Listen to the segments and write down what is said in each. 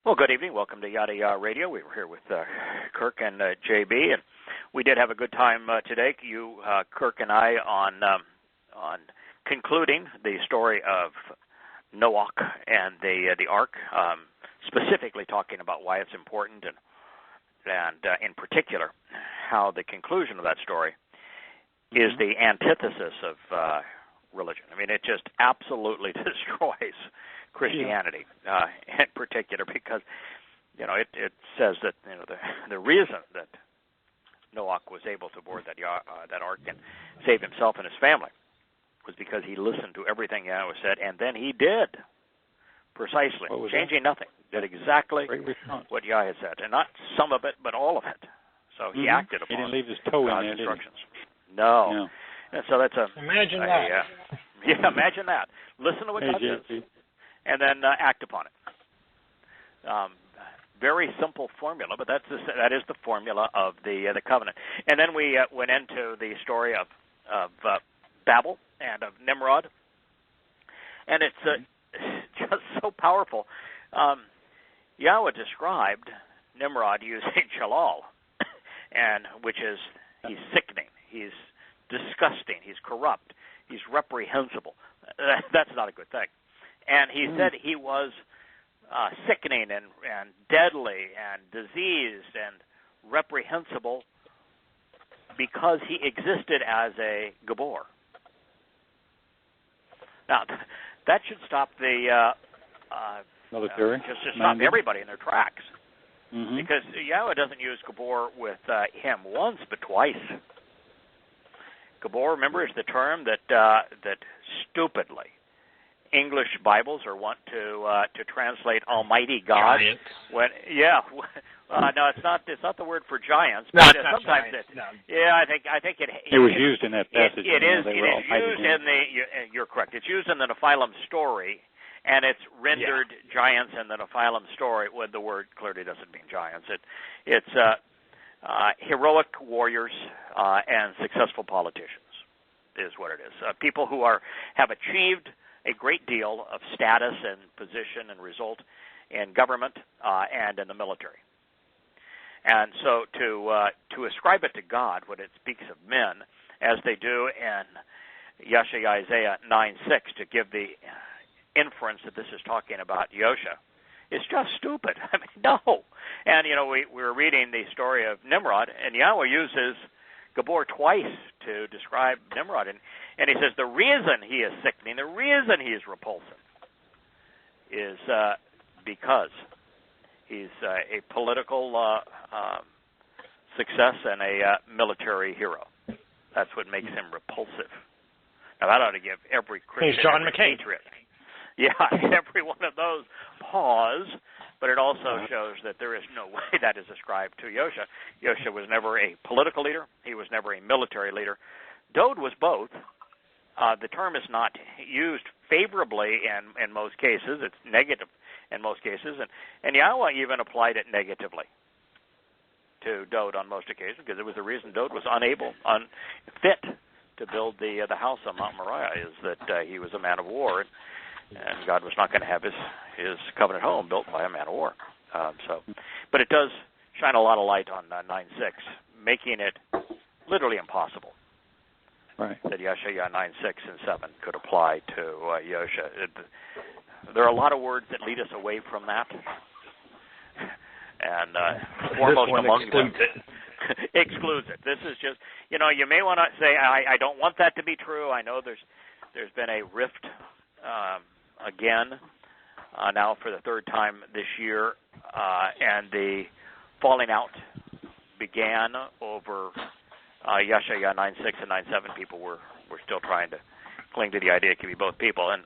Well, good evening. Welcome to Yada Yahweh Radio. We were here with Kirk and JB, and we did have a good time today. You, Kirk, and I on concluding the story of Noah and the Ark, specifically talking about why it's important, and in particular how the conclusion of that story is the antithesis of religion. I mean, it just absolutely destroys Christianity in particular, because it says that the reason that Noah was able to board that ark and save himself and his family was because he listened to everything Yahweh said, and then he did precisely, changing nothing, did exactly what Yahweh said, and not some of it, but all of it. So he acted upon. He didn't leave his toe in there, instructions. No. And so that's imagine that. Yeah, imagine that. Listen to what God says, and then act upon it. Very simple formula, but that is the formula of the covenant. And then we went into the story of Babel and of Nimrod, and it's just so powerful. Yahweh described Nimrod using Shalal, and which is he's sickening, he's disgusting, he's corrupt, he's reprehensible. That's not a good thing. And he said he was sickening and deadly and diseased and reprehensible because he existed as a Gabor. Now, that should stop the military. Just to stop everybody in their tracks. Because Yahweh doesn't use Gabor with him once, but twice. Gabor, remember, is the term that stupidly English Bibles are wont to translate Almighty God. Giants. No, it's not the word for giants. No, but it's not sometimes giants. it. No. Yeah, I think it was used in that passage. It is used in the. You're correct. It's used in the Nephilim story, and it's rendered giants in the Nephilim story when the word clearly doesn't mean giants. It's heroic warriors and successful politicians is what it is. People who have achieved a great deal of status and position and result in government and in the military. And so to ascribe it to God when it speaks of men, as they do in Isaiah 9:6, to give the inference that this is talking about Yosha, is just stupid. I mean, no. And, we were reading the story of Nimrod, and Yahweh uses Gabor twice to describe Nimrod. And he says the reason he is sickening, the reason he is repulsive, is because he's a political success and a military hero. That's what makes him repulsive. Now, that ought to give every Christian, he's John McCain. patriot, every one of those pause. But it also shows that there is no way that is ascribed to Yosha. Yosha was never a political leader. He was never a military leader. Dode was both. The term is not used favorably in most cases. It's negative in most cases. And Yahweh even applied it negatively to Dode on most occasions, because it was the reason Dode was unfit to build the house on Mount Moriah, is that he was a man of war. And God was not going to have his covenant home built by a man of war. But it does shine a lot of light on 9:6, making it literally impossible that Yeshaya 9:6 and 7 could apply to Yosha. There are a lot of words that lead us away from that, and foremost among them excludes it. This is just, you may want to say, I don't want that to be true. I know there's been a rift again, now for the third time this year, and the falling out began over Yeshaya 9:6 and 9:7. People were still trying to cling to the idea it could be both people, and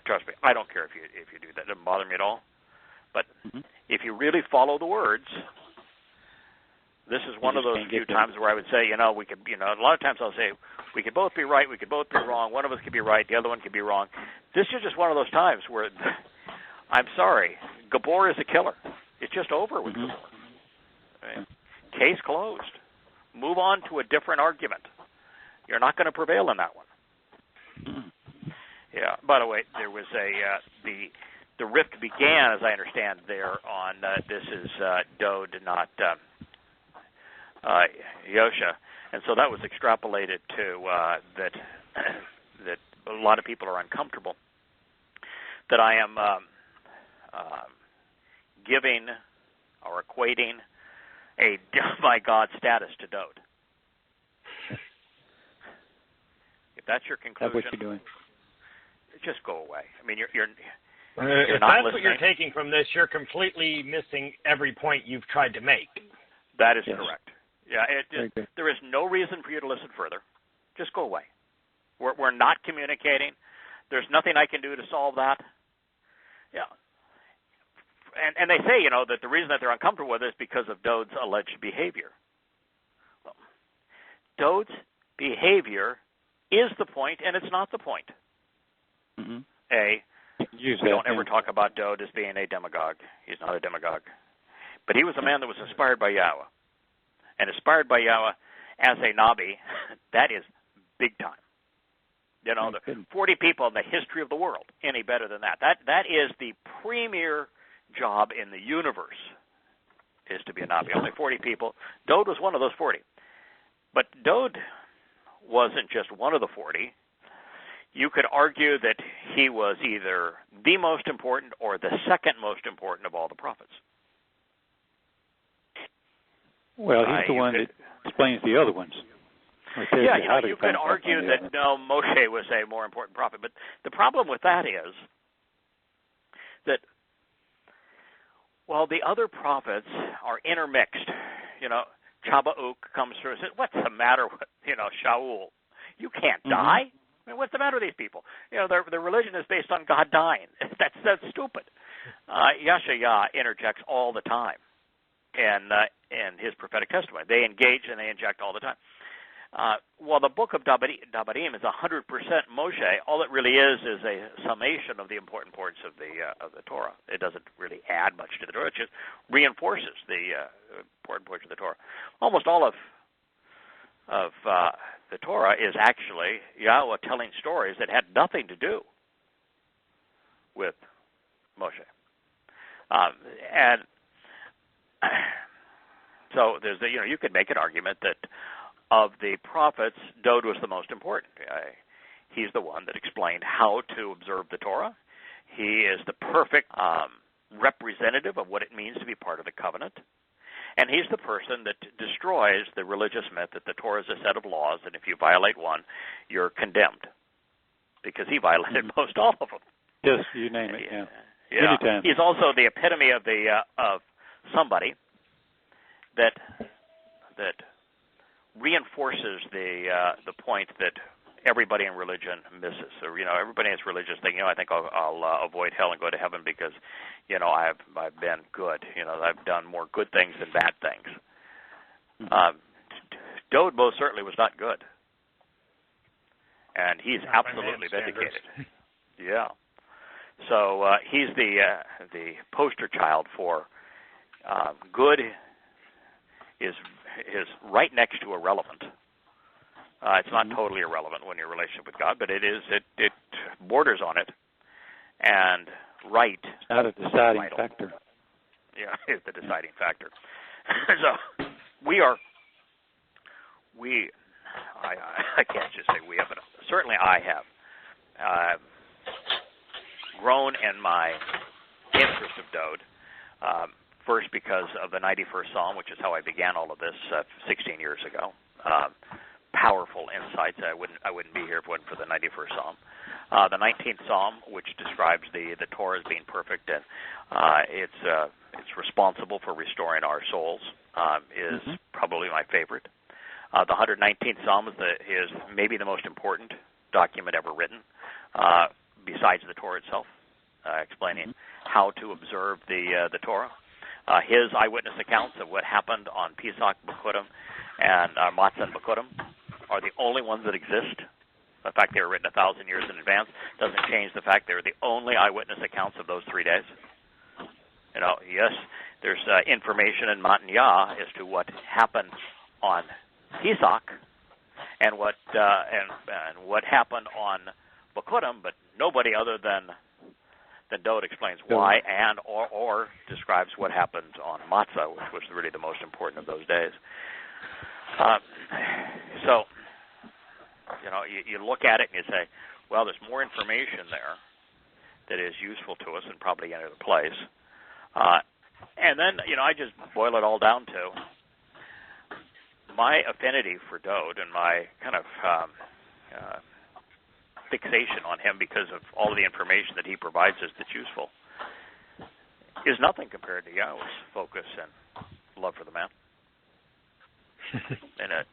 trust me, I don't care if you do that. It doesn't bother me at all. But if you really follow the words, this is one of those few times where I would say, we could, a lot of times I'll say, we could both be right, we could both be wrong, one of us could be right, the other one could be wrong. This is just one of those times where, I'm sorry, Gabor is a killer. It's just over with Gabor. Right? Case closed. Move on to a different argument. You're not going to prevail in that one. Yeah. By the way, there was the the rift began, as I understand, there on this is Dode, not Yosha, and so that was extrapolated to that that a lot of people are uncomfortable that I am giving or equating a my God status to Dode. If that's your conclusion, that's what you're doing. Just go away. I mean, you're if not that's listening. what you're taking from this, you're completely missing every point you've tried to make. That is Yes. correct. Yeah, there is no reason for you to listen further. Just go away. We're not communicating. There's nothing I can do to solve that. Yeah. And they say, that the reason that they're uncomfortable with it is because of Dode's alleged behavior. Well, Dode's behavior is the point, and it's not the point. Mm-hmm. We don't ever talk about Dode as being a demagogue. He's not a demagogue. But he was a man that was inspired by Yahweh. And inspired by Yahweh as a Nabi, that is big time. The 40 people in the history of the world, any better than that. That is the premier job in the universe, is to be a Nabi. Only 40 people. Dode was one of those 40. But Dode wasn't just one of the 40. You could argue that he was either the most important or the second most important of all the prophets. Well, he's the one that explains the other ones. Yeah, you could argue that Moshe was a more important prophet, but the problem with that is that while the other prophets are intermixed, Chabauk comes through and says, "What's the matter with Shaul? You can't die. I mean, what's the matter with these people? Their religion is based on God dying. That's stupid." Yahshua interjects all the time, in his prophetic testimony. They engage and they inject all the time. While the book of Dabarim is 100% Moshe, all it really is a summation of the important parts of the Torah. It doesn't really add much to the Torah. It just reinforces the important parts of the Torah. Almost all of the Torah is actually Yahweh telling stories that had nothing to do with Moshe. And so there's you could make an argument that of the prophets, Dode was the most important. He's the one that explained how to observe the Torah. He is the perfect representative of what it means to be part of the covenant. And he's the person that destroys the religious myth that the Torah is a set of laws, and if you violate one, you're condemned. Because he violated most all of them. Yes, you name it, Yeah. Anytime. He's also the epitome of somebody that reinforces the point that everybody in religion misses. So everybody in this religious thing. I think I'll avoid hell and go to heaven because I've been good. I've done more good things than bad things. Dode most certainly was not good, and he's absolutely vindicated. Yeah. So he's the poster child for good is right next to irrelevant. It's not totally irrelevant when you're in a relationship with God, but it borders on it. And right. It's not a deciding factor. Yeah, it's the deciding factor. So I can't just say we have, but certainly I have grown in my interest of Dode. First, because of the 91st Psalm, which is how I began all of this 16 years ago. Powerful insights. I wouldn't be here if it wasn't for the 91st Psalm. The 19th Psalm, which describes the Torah as being perfect, and it's responsible for restoring our souls, is probably my favorite. The 119th Psalm is maybe the most important document ever written, besides the Torah itself, explaining how to observe the Torah. His eyewitness accounts of what happened on Pesach, Bekudim, and Matzah and Bekudim are the only ones that exist. The fact they were written 1,000 years in advance doesn't change the fact they're the only eyewitness accounts of those 3 days. Yes, there's information in Matan Yah as to what happened on Pesach and what happened on Bekudim, but nobody other than then Dode explains why and or describes what happened on Matzah, which was really the most important of those days. So, you look at it and you say, well, there's more information there that is useful to us than probably any other place. And then, I just boil it all down to my affinity for Dode and my kind of fixation on him because of all of the information that he provides us that's useful is nothing compared to Yahweh's focus and love for the man. And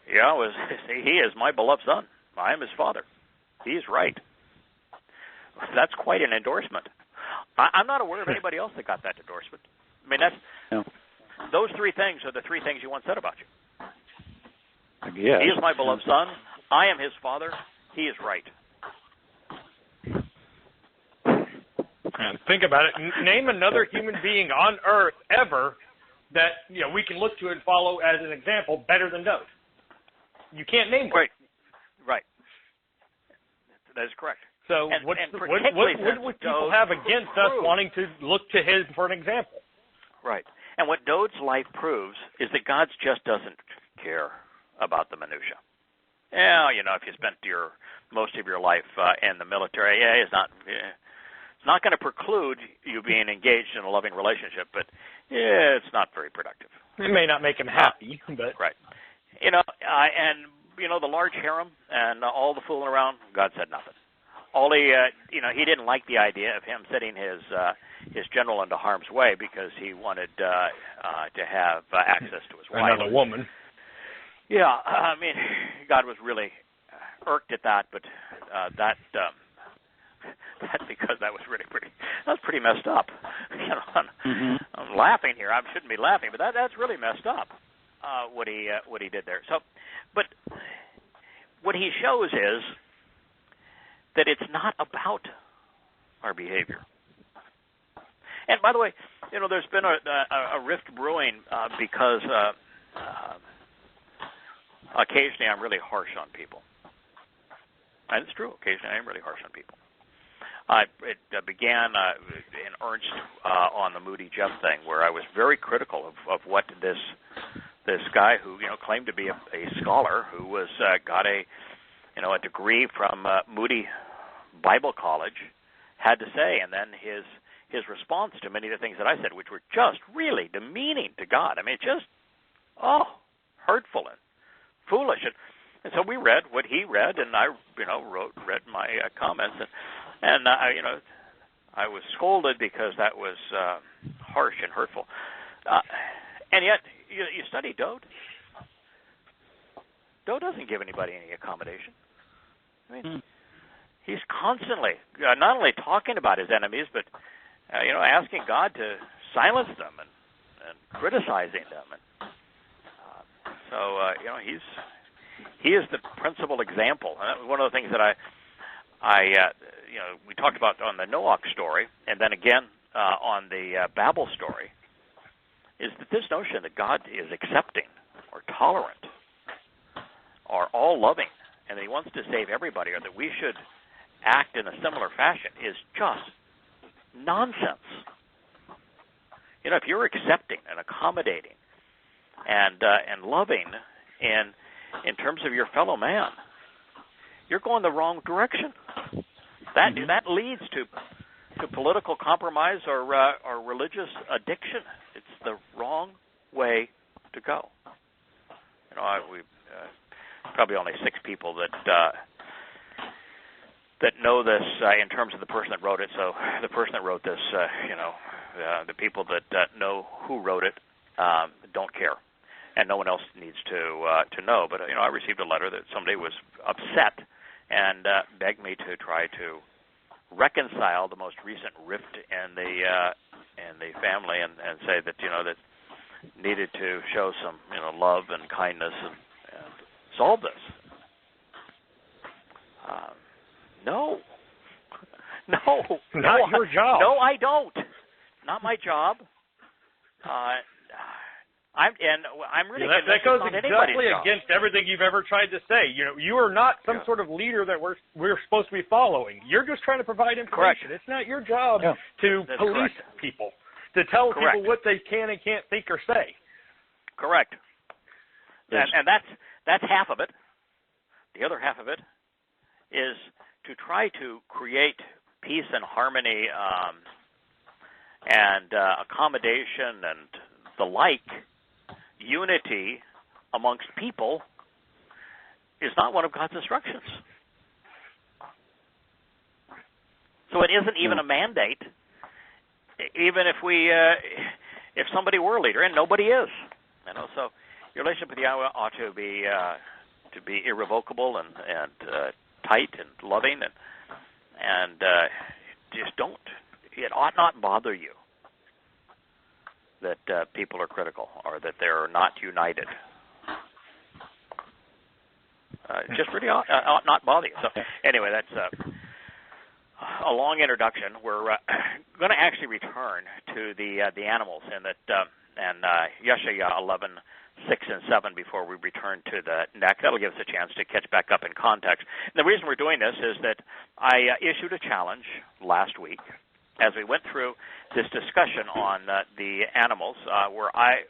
Yahweh, he is my beloved son. I am his father. He is right. That's quite an endorsement. I'm not aware of anybody else that got that endorsement. I mean, those three things are the three things you once said about you. Yes. He is my beloved son. I am his father. He is right. Think about it. Name another human being on earth ever that we can look to and follow as an example better than Dode. You can't name one. Right. That is correct. So what would people have against us wanting to look to his for an example? Right. And what Dode's life proves is that God just doesn't care about the minutia. Yeah, if you spent most of your life in the military, it's not going to preclude you being engaged in a loving relationship, but it's not very productive. It may not make him happy, but right. The large harem and all the fooling around, God said nothing. All he didn't like the idea of him setting his general into harm's way because he wanted to have access to his wife. Another woman. Yeah, God was really irked at that, but that's because that was really pretty messed up. I'm laughing here. I shouldn't be laughing, but that's really messed up. What he did there. So, but what he shows is that it's not about our behavior. And by the way, there's been a rift brewing because occasionally I'm really harsh on people. And it's true. Occasionally I'm really harsh on people. It began in earnest on the Moody Jeff thing, where I was very critical of what this guy who claimed to be a scholar who was got a degree from Moody Bible College had to say, and then his response to many of the things that I said, which were just really demeaning to God. Just hurtful and foolish. And so we read what he read, and I read my comments, and I was scolded because that was harsh and hurtful. And yet you study Dode. Dode doesn't give anybody any accommodation. He's constantly not only talking about his enemies, but asking God to silence them and criticizing them. And he is the principal example. And that was one of the things that we talked about on the Noach story, and then again on the Babel story, is that this notion that God is accepting or tolerant or all-loving, and that he wants to save everybody, or that we should act in a similar fashion, is just nonsense. If you're accepting and accommodating and loving in terms of your fellow man, you're going the wrong direction. That leads to political compromise or religious addiction. It's the wrong way to go. We probably only 6 people that know this in terms of the person that wrote it. So the person that wrote this, the people that know who wrote it don't care, and no one else needs to know. But I received a letter that somebody was upset and begged me to try to reconcile the most recent rift in the family, and say that that needed to show some love and kindness and solve this. No, not your job. No, I don't. Not my job. I'm really convinced that goes it's not exactly anybody's job. against everything you've ever tried to say. You are not some sort of leader that we're supposed to be following. You're just trying to provide information. Correct. It's not your job to That's police correct. people, to tell Correct. people what they can and can't think or say. Correct. Yes. And that's half of it. The other half of it is to try to create peace and harmony and accommodation and the like, unity amongst people is not one of God's instructions. So it isn't even a mandate, even if somebody were a leader, and nobody is. So your relationship with Yahweh ought to be irrevocable and tight and loving, and just don't. It ought not bother you that people are critical or that they're not united. Just really ought not bother you. So anyway, that's a long introduction. We're going to actually return to the animals and Yeshaya 11:6 and 7 before we return to the neck. That'll give us a chance to catch back up in context. And the reason we're doing this is that I issued a challenge last week as we went through this discussion on the animals, where I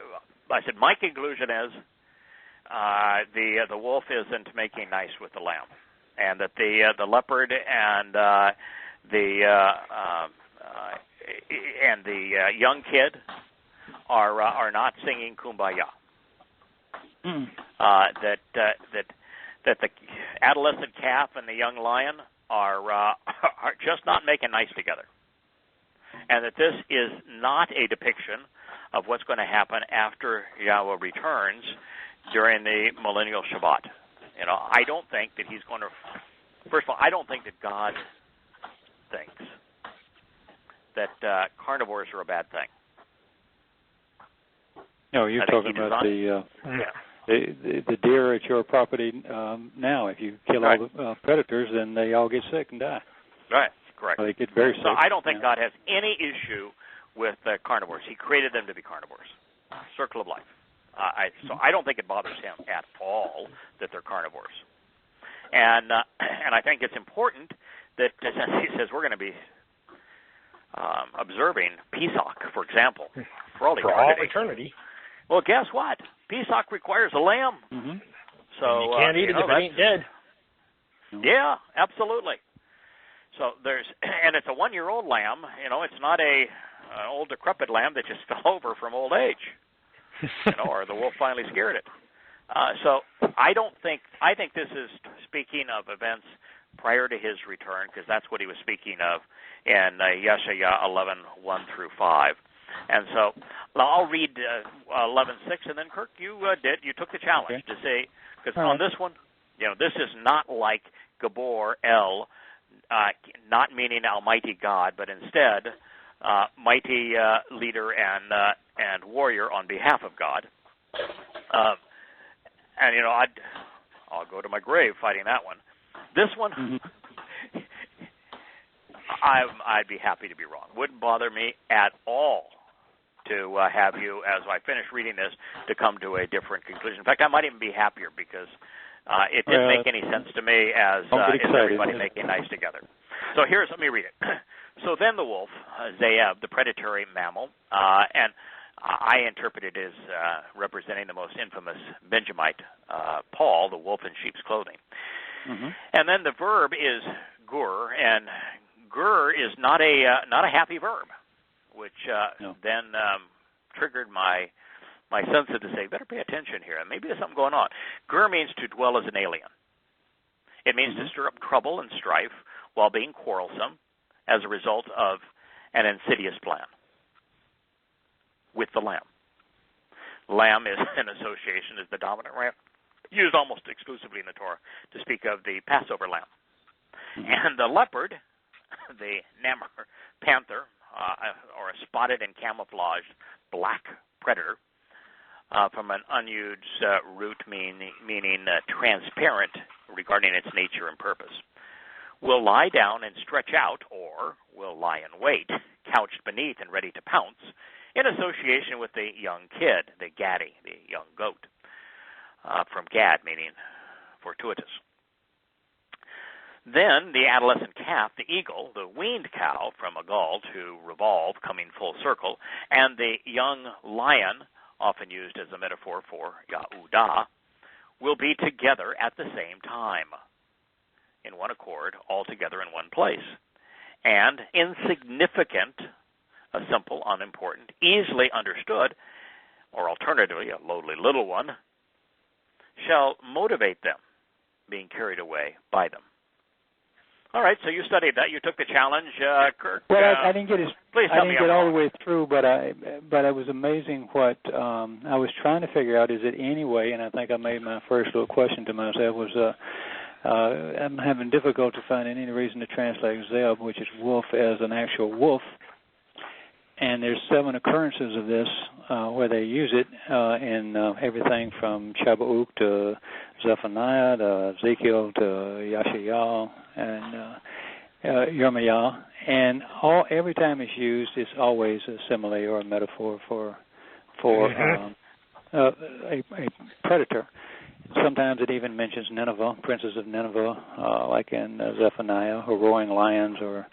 said my conclusion is the wolf isn't making nice with the lamb, and that the leopard and the young kid are not singing Kumbaya. That the adolescent calf and the young lion are just not making nice together, and that this is not a depiction of what's going to happen after Yahweh returns during the millennial Shabbat. I don't think that he's going to. First of all, I don't think that God thinks that carnivores are a bad thing. No, you're talking about the deer at your property now. If you kill all the predators, then they all get sick and die. Right, correct. They get very sick. So I don't think God has any issue with carnivores. He created them to be carnivores. Circle of life. So I don't think it bothers him at all that they're carnivores. And I think it's important that, since he says we're going to be observing Pesach, for example, for all eternity. Well, guess what? Pesach requires a lamb. Mm-hmm. So and you can't eat it if it ain't dead. Yeah, absolutely. So and it's a 1-year-old lamb. It's not an old decrepit lamb that just fell over from old age, or the wolf finally scared it. So I think this is speaking of events prior to his return, because that's what he was speaking of in Yeshaya 11:1 through 5. And so I'll read 11:6, and then Kirk, you took the challenge to say, because on this one, this is not like Gabor El, not meaning Almighty God, but instead mighty leader and warrior on behalf of God. And I'll go to my grave fighting that one. This one, I'd be happy to be wrong. Wouldn't bother me at all to have you, as I finish reading this, to come to a different conclusion. In fact, I might even be happier, because it didn't make any sense to me as everybody making nice together. So let me read it. So then the wolf, Zeeb, the predatory mammal, and I interpret it as representing the most infamous Benjamite, Paul, the wolf in sheep's clothing. Mm-hmm. And then the verb is gur, and gur is not a happy verb, which then triggered my senses to say, better pay attention here, and maybe there's something going on. Gur means to dwell as an alien. It means to stir up trouble and strife while being quarrelsome as a result of an insidious plan with the lamb. Lamb is an association as the dominant ram, used almost exclusively in the Torah to speak of the Passover lamb. And the leopard, the Namor panther, or a spotted and camouflaged black predator, from an unused root meaning transparent regarding its nature and purpose, will lie down and stretch out, or will lie in wait, couched beneath and ready to pounce, in a association with the young kid, the Gadi, the young goat, from Gad, meaning fortuitous. Then the adolescent calf, the eagle, the weaned cow from a gull to revolve, coming full circle, and the young lion, often used as a metaphor for Yahudah, will be together at the same time, in one accord, all together in one place. And insignificant, a simple, unimportant, easily understood, or alternatively, a lowly little one, shall motivate them, being carried away by them. All right, so you studied that. You took the challenge, Kirk. Well, I didn't get all the way through, but it was amazing what I was trying to figure out. Is it any way? And I think I made my first little question to myself was, I'm having difficulty finding any reason to translate Zeb, which is wolf, as an actual wolf. And there's 7 occurrences of this where they use it in everything from Shabbat to Zephaniah to Ezekiel to Yashayahu and Yirmiyahu. And every time it's used, it's always a simile or a metaphor for a predator. Sometimes it even mentions Nineveh, princes of Nineveh, like in Zephaniah, or roaring lions, or,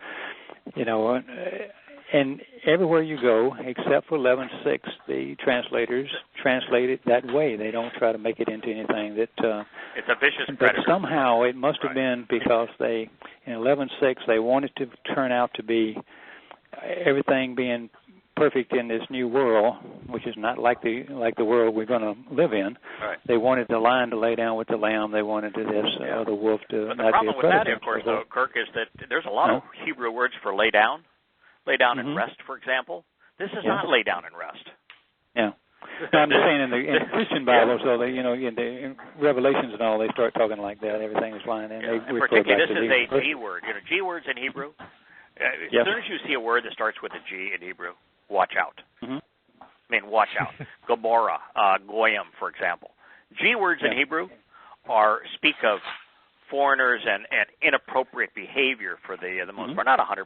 and everywhere you go, except for 11:6, the translators translate it that way. They don't try to make it into anything that... it's a vicious But predator. somehow it must have been because in 11:6, they wanted to turn out to be everything being perfect in this new world, which is not like the world we're going to live in. Right. They wanted the lion to lay down with the lamb. They wanted the wolf to but not be a predator. the problem with that, of course, though, Kirk, is that there's a lot of Hebrew words for lay down. Lay down and rest, for example. This is not lay down and rest. Yeah. No, I'm just saying in the Christian Bible, so they, in the Revelations and all, they start talking like that. Everything is lying in. And particularly, this is a G word. G words in Hebrew. As soon as you see a word that starts with a G in Hebrew, watch out. I mean, watch out. Gomorrah, Goyim, for example. G words in Hebrew speak of foreigners and inappropriate behavior for the most part, not 100%,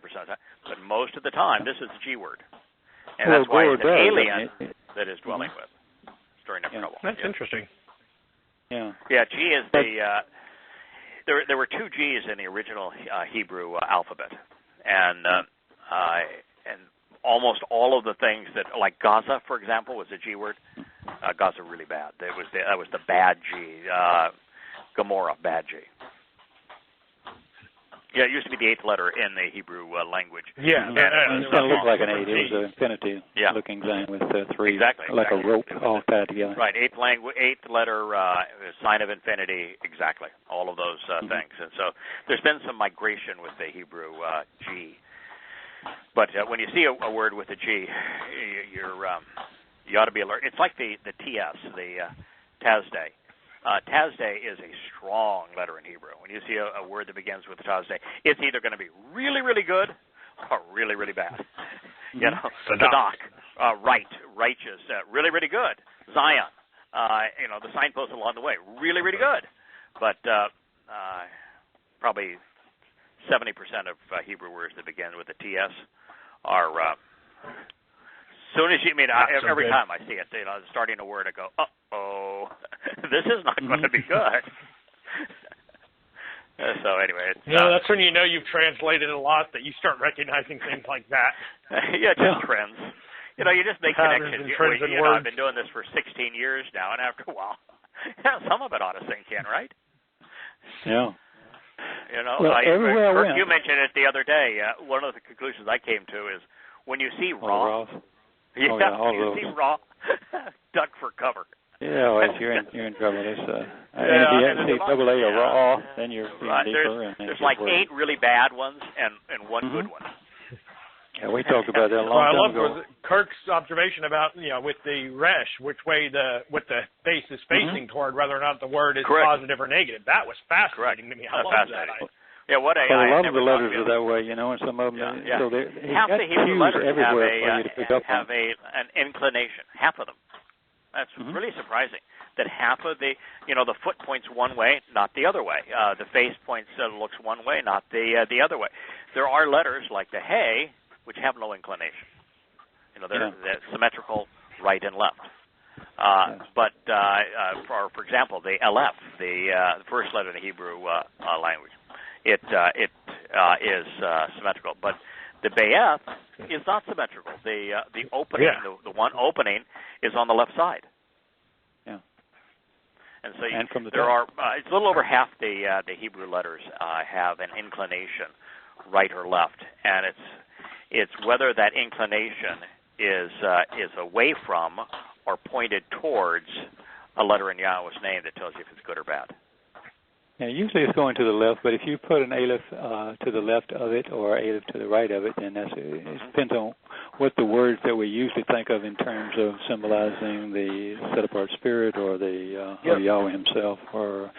but most of the time, this is the G word. And that's why it's an alien that is dwelling with, stirring up trouble. That's interesting. Yeah, G is there were 2 G's in the original Hebrew alphabet, and almost all of the things that, like Gaza, for example, was a G word. Gaza, really bad. That was the bad G. Gomorrah, bad G. Yeah, it used to be the 8th letter in the Hebrew language. Yeah, it kind of looked like an 8. It was an infinity-looking thing with 3, like a rope all tied together. Right, 8th letter, sign of infinity, exactly, all of those things. And so there's been some migration with the Hebrew G. But when you see a word with a G, you ought to be alert. It's like the TS, the Tazday. Tazday is a strong letter in Hebrew. When you see a word that begins with Tazday, it's either going to be really, really good or really, really bad. Sadak, right, righteous, really, really good. Zion, the signpost along the way, really, really good. But probably 70% of Hebrew words that begin with a TS are... soon as every time I see it, starting a word, I go, uh-oh, this is not going to be good. So anyway, that's when you know you've translated a lot, that you start recognizing things like that. Just trends. You just make connections. I've been doing this for 16 years now, and after a while, some of it ought to sink in, right? Yeah. Everywhere I went. You mentioned it the other day. One of the conclusions I came to is when you see raw. You see raw, duck for cover. Yeah, well, you're in trouble. It's if you see double A or raw, then you're deeper. There's like 8 really bad ones and 1 good one. Yeah, we talked about that a long time ago. I love Kirk's observation about with the resh, which way what the face is facing toward, whether or not the word is positive or negative. That was fascinating to me. I love that. Yeah, a lot of the letters are that way, and some of them. So half the Hebrew letters have an inclination. Half of them. That's really surprising. That half of the foot points one way, not the other way. The face points looks one way, not the other way. There are letters like the hey, which have no inclination. they're symmetrical, right and left. But for example, the Aleph, the first letter in the Hebrew language, it is symmetrical. But the Be'eth is not symmetrical. The opening, the one opening, is on the left side. Yeah. And so there are it's a little over half the Hebrew letters have an inclination, right or left, and it's whether that inclination is away from or pointed towards a letter in Yahweh's name that tells you if it's good or bad. Yeah, usually it's going to the left, but if you put an aleph to the left of it or aleph to the right of it, then it depends on what the words that we usually think of in terms of symbolizing the set-apart spirit or the or Yahweh himself or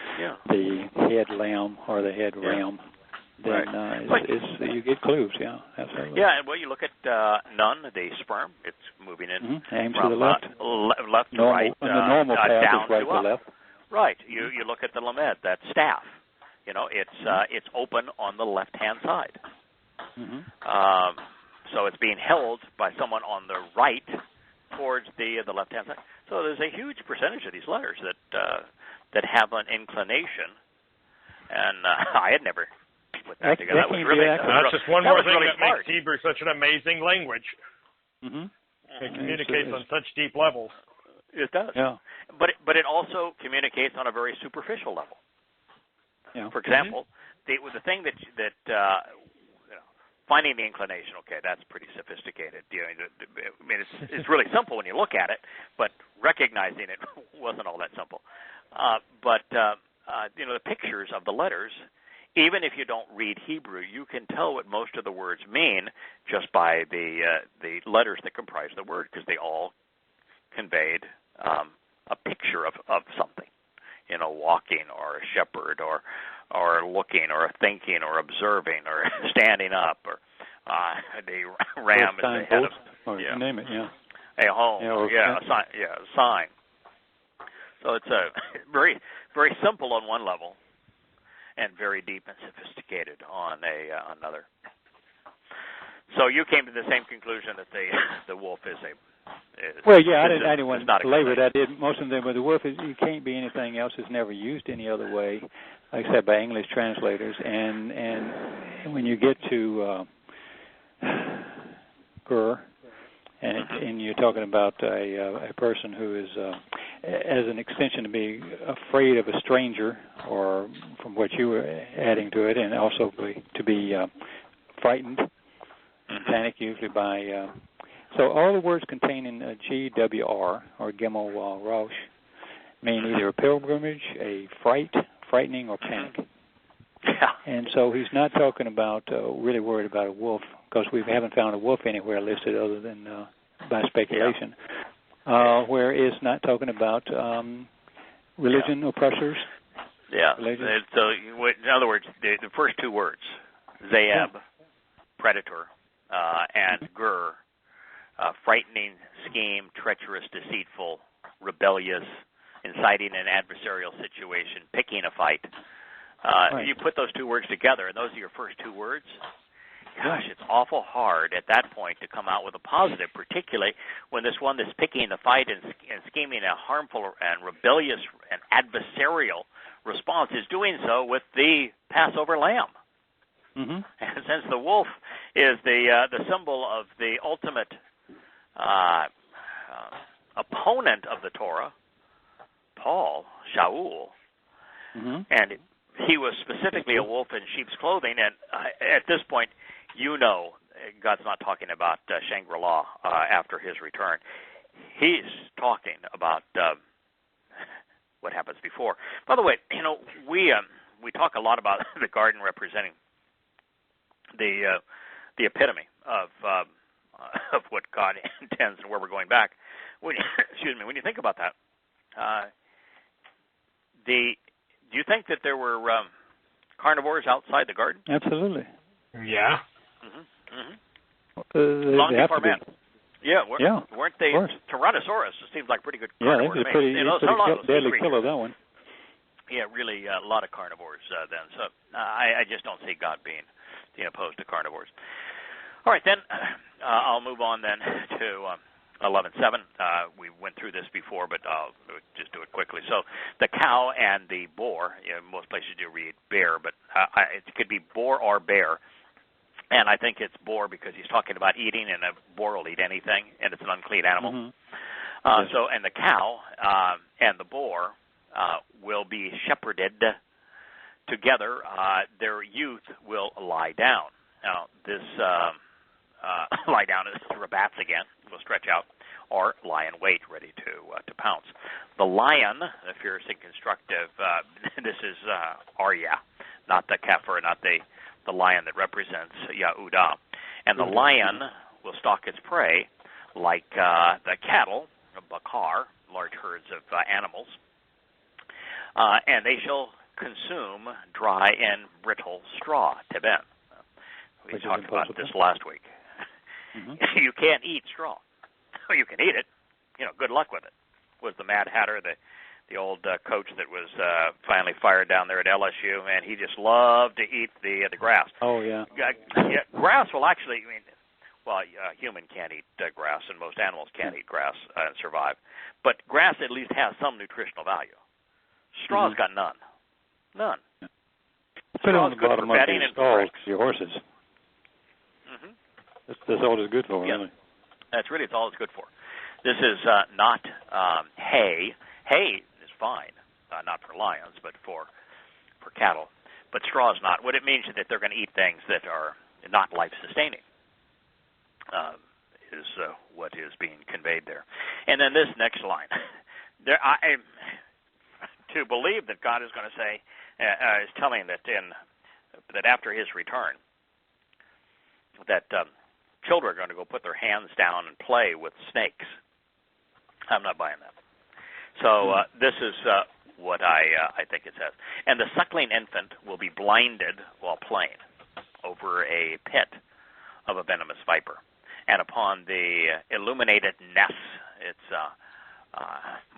the head lamb or the head ram. Then you get clues, absolutely. Yeah, and you look at Nun, the sperm, it's moving in aims from to the left, left to right, the normal path down is right to left. Right. You look at the lamed, that staff. It's open on the left-hand side. So it's being held by someone on the right towards the left-hand side. So there's a huge percentage of these letters that have an inclination, and I had never put that together. That was really that's just one more thing really that smart. makes Hebrew such an amazing language. It communicates on such deep levels. It does. Yeah. But it also communicates on a very superficial level. Yeah. For example, the thing that finding the inclination, okay, that's pretty sophisticated. I mean, it's really simple when you look at it, but recognizing it wasn't all that simple. But the pictures of the letters, even if you don't read Hebrew, you can tell what most of the words mean just by the letters that comprise the word, because they all conveyed a picture of something, walking or a shepherd or looking or thinking or observing or standing up or the ram is the head of you name it, a home, a sign. So it's very very simple on one level and very deep and sophisticated on another. So you came to the same conclusion that the wolf is a I didn't want to belabor it. I did most of them, but the wolf it can't be anything else. It's never used any other way, except by English translators. And when you get to Gur, and you're talking about a person who is, as an extension, to be afraid of a stranger, or from what you were adding to it, and also to be frightened and panic, usually by. So all the words containing GWR, or Gimel Rosh, mean either a pilgrimage, a frightening, or panic. Yeah. And so he's not talking about really worried about a wolf, because we haven't found a wolf anywhere listed other than by speculation. Where it's not talking about religion oppressors. Yeah. Religion. So in other words, the first two words, Zeeb, predator, and Gur, frightening, scheme, treacherous, deceitful, rebellious, inciting an adversarial situation, picking a fight. You put those two words together, and those are your first two words. Gosh, it's awful hard at that point to come out with a positive, particularly when this one that's picking the fight and scheming a harmful and rebellious and adversarial response is doing so with the Passover lamb. And since the wolf is the symbol of the ultimate opponent of the Torah, Paul, Shaul, and he was specifically a wolf in sheep's clothing, and at this point, God's not talking about Shangri-La after his return. He's talking about what happens before. By the way, we talk a lot about the garden representing the epitome of what God intends and where we're going back. When you think about that, do you think that there were carnivores outside the garden? Absolutely. Yeah. Long before man. Weren't they? Tyrannosaurus seems like pretty good carnivore. Yeah, pretty deadly killer, that one. Yeah, really a lot of carnivores then. So I just don't see God being opposed to carnivores. All right, then I'll move on then to 11:7. We went through this before, but I'll just do it quickly. So the cow and the boar, most places do read bear, but it could be boar or bear. And I think it's boar because he's talking about eating, and a boar will eat anything, and it's an unclean animal. Mm-hmm. So, and the cow and the boar will be shepherded together. Their youth will lie down. Now, this lie down is rabats again. Will stretch out, or lie in wait, ready to pounce. The lion, the fierce and constructive. This is Arya, not the kefir, not the lion that represents Yahudah. And the lion will stalk its prey like the cattle, bakar, large herds of animals, and they shall consume dry and brittle straw, teben. We talked about this last week. Mm-hmm. You can't eat straw. You can eat it. Good luck with it. Was the Mad Hatter, the old coach that was finally fired down there at LSU, and he just loved to eat the grass. Oh, yeah. Grass will actually, a human can't eat grass, and most animals can't eat grass and survive. But grass at least has some nutritional value. Straw's got none. None. Put it on the bottom of your stalls, your horses. Mm-hmm. That's all it's good for, really. That's really all it's good for. This is not hay. Hay is fine, not for lions, but for cattle. But straw is not. What it means is that they're going to eat things that are not life-sustaining, is what is being conveyed there. And then this next line. To believe that God is going to say, is telling that that after his return, that children are going to go put their hands down and play with snakes. I'm not buying that. So this is what I think it says. And the suckling infant will be blinded while playing over a pit of a venomous viper. And upon the illuminated nest, it's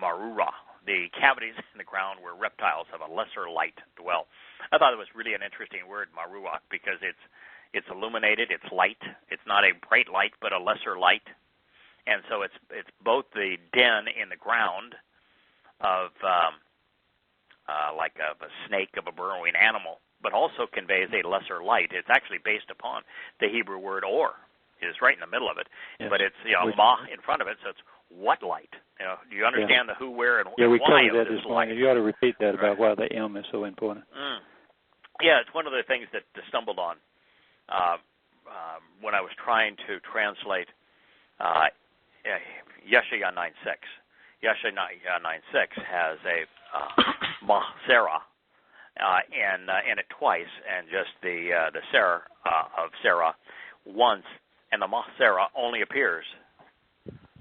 marura, the cavities in the ground where reptiles of a lesser light dwell. I thought it was really an interesting word, marura, because it's illuminated, it's light. It's not a bright light, but a lesser light. And so it's both the den in the ground of like of a snake, of a burrowing animal, but also conveys a lesser light. It's actually based upon the Hebrew word or. It is right in the middle of it, but it's ma in front of it, so it's what light? Do you understand the who, where, and we why covered of that this this light? morning. You ought to repeat that about why the M is so important. Yeah, it's one of the things that I stumbled on when I was trying to translate Yeshaya 9:6. Yeshaya 9:6 has a Sarah in it twice, and just the Sarah of Sarah once, and the Sarah only appears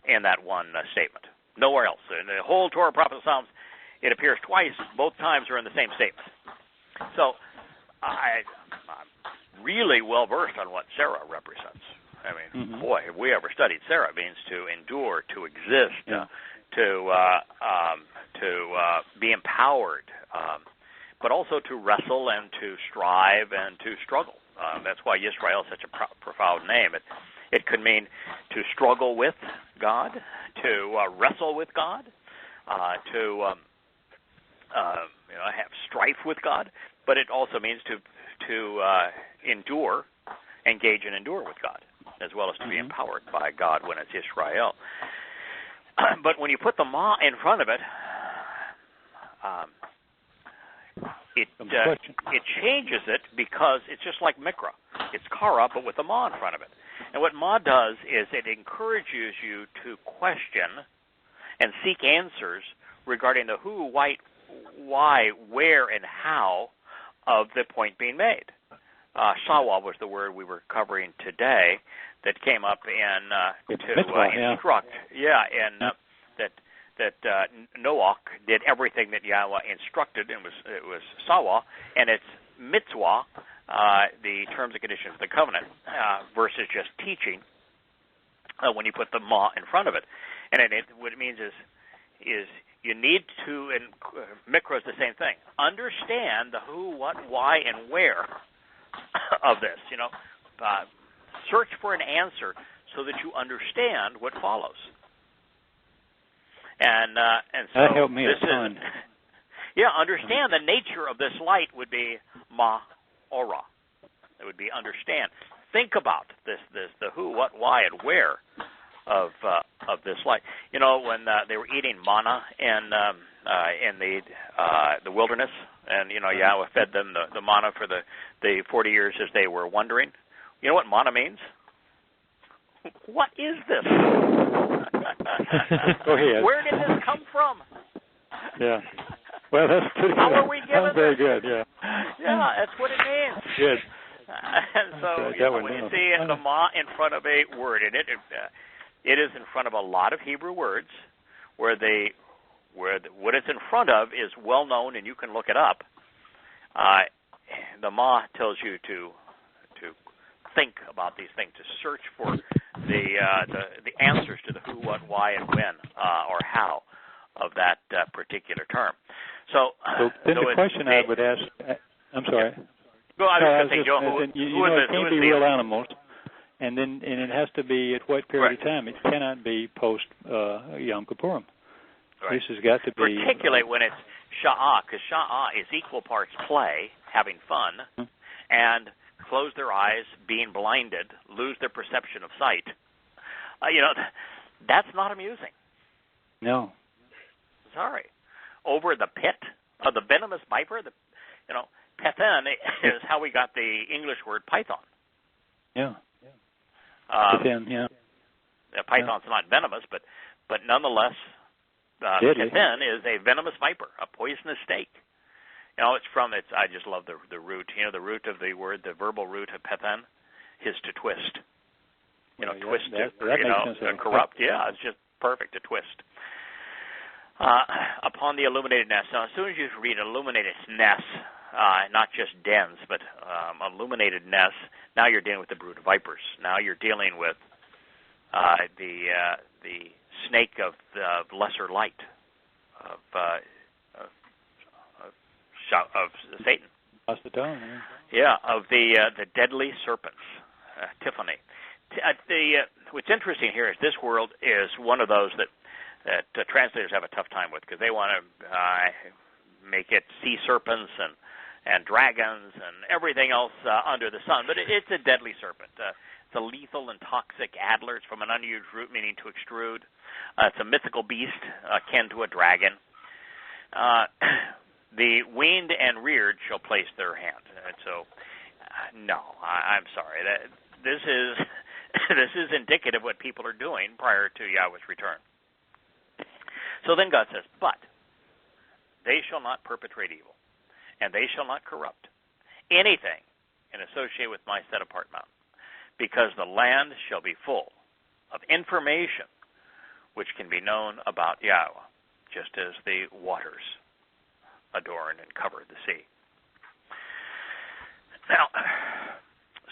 in that one statement. Nowhere else. In the whole Torah, Prophet, Psalms, it appears twice. Both times are in the same statement. So I'm really well versed on what Sarah represents. I mean, boy, have we ever studied Sarah. It means to endure, to exist, to be empowered, but also to wrestle and to strive and to struggle. That's why Yisrael is such a profound name. It could mean to struggle with God, to wrestle with God, to have strife with God, but it also means to endure, engage and endure with God, as well as to be empowered by God when it's Israel. But when you put the ma in front of it, it changes it because it's just like mikra. It's kara, but with a ma in front of it. And what ma does is it encourages you to question and seek answers regarding the who, why, where, and how of the point being made. Sawa was the word we were covering today that came up in to instruct. That Noach did everything that Yahweh instructed, and it was Sawa, and it's mitzvah, the terms and conditions of the covenant, versus just teaching when you put the ma in front of it. And what it means is you need to, and mikra is the same thing, understand the who, what, why, and where of this. Search for an answer so that you understand what follows. And so that helped me a ton. Understand the nature of this light would be ma'ora. It would be understand. Think about this the who, what, why, and where of this light. You know, when they were eating manna in the wilderness, and Yahweh fed them the manna for the 40 years as they were wandering. You know what manna means? What is this? Go ahead. Where did this come from? Yeah. Well, that's pretty good. How are we given That's very good, yeah. Yeah, that's what it means. Good. And so, when you see the ma in front of a word, and it is in front of a lot of Hebrew words, where what it's in front of is well known, and you can look it up. The ma tells you to think about these things, to search for the answers to the who, what, why, and when, or how of that particular term. So then the question I would ask, I'm sorry. Well, I was going to say, it can't be real animals, and it has to be at what period of time? It cannot be post Yom Kippurim. Right. This has got to be particularly when it's sha'ah, because sha'ah is equal parts play, having fun, and close their eyes, being blinded, lose their perception of sight. That's not amusing. No. Sorry. Over the pit of the venomous viper, Pethen is how we got the English word python. Yeah. Pethen, yeah. Python's not venomous, but nonetheless, Pethen is a venomous viper, a poisonous snake. I just love the root. The root of the word, the verbal root of Pethen is to twist. Twist, corrupt. Yeah, it's just perfect to twist. Upon the illuminated nest. Now, as soon as you read illuminated nest, not just dens, but illuminated nests, now you're dealing with the brood of vipers. Now you're dealing with the snake of the lesser light of Satan. That's the tone. Of the deadly serpents, Tiffany. What's interesting here is this world is one of those that translators have a tough time with, because they want to make it sea serpents and dragons and everything else under the sun. But it's a deadly serpent. It's a lethal and toxic adder. It's from an unused root, meaning to extrude. It's a mythical beast akin to a dragon. The weaned and reared shall place their hand. And so, no, I'm sorry. This is indicative of what people are doing prior to Yahweh's return. So then God says, but they shall not perpetrate evil, and they shall not corrupt anything and associate with my set-apart mountain, because the land shall be full of information which can be known about Yahweh, just as the waters adorn and cover the sea. Now,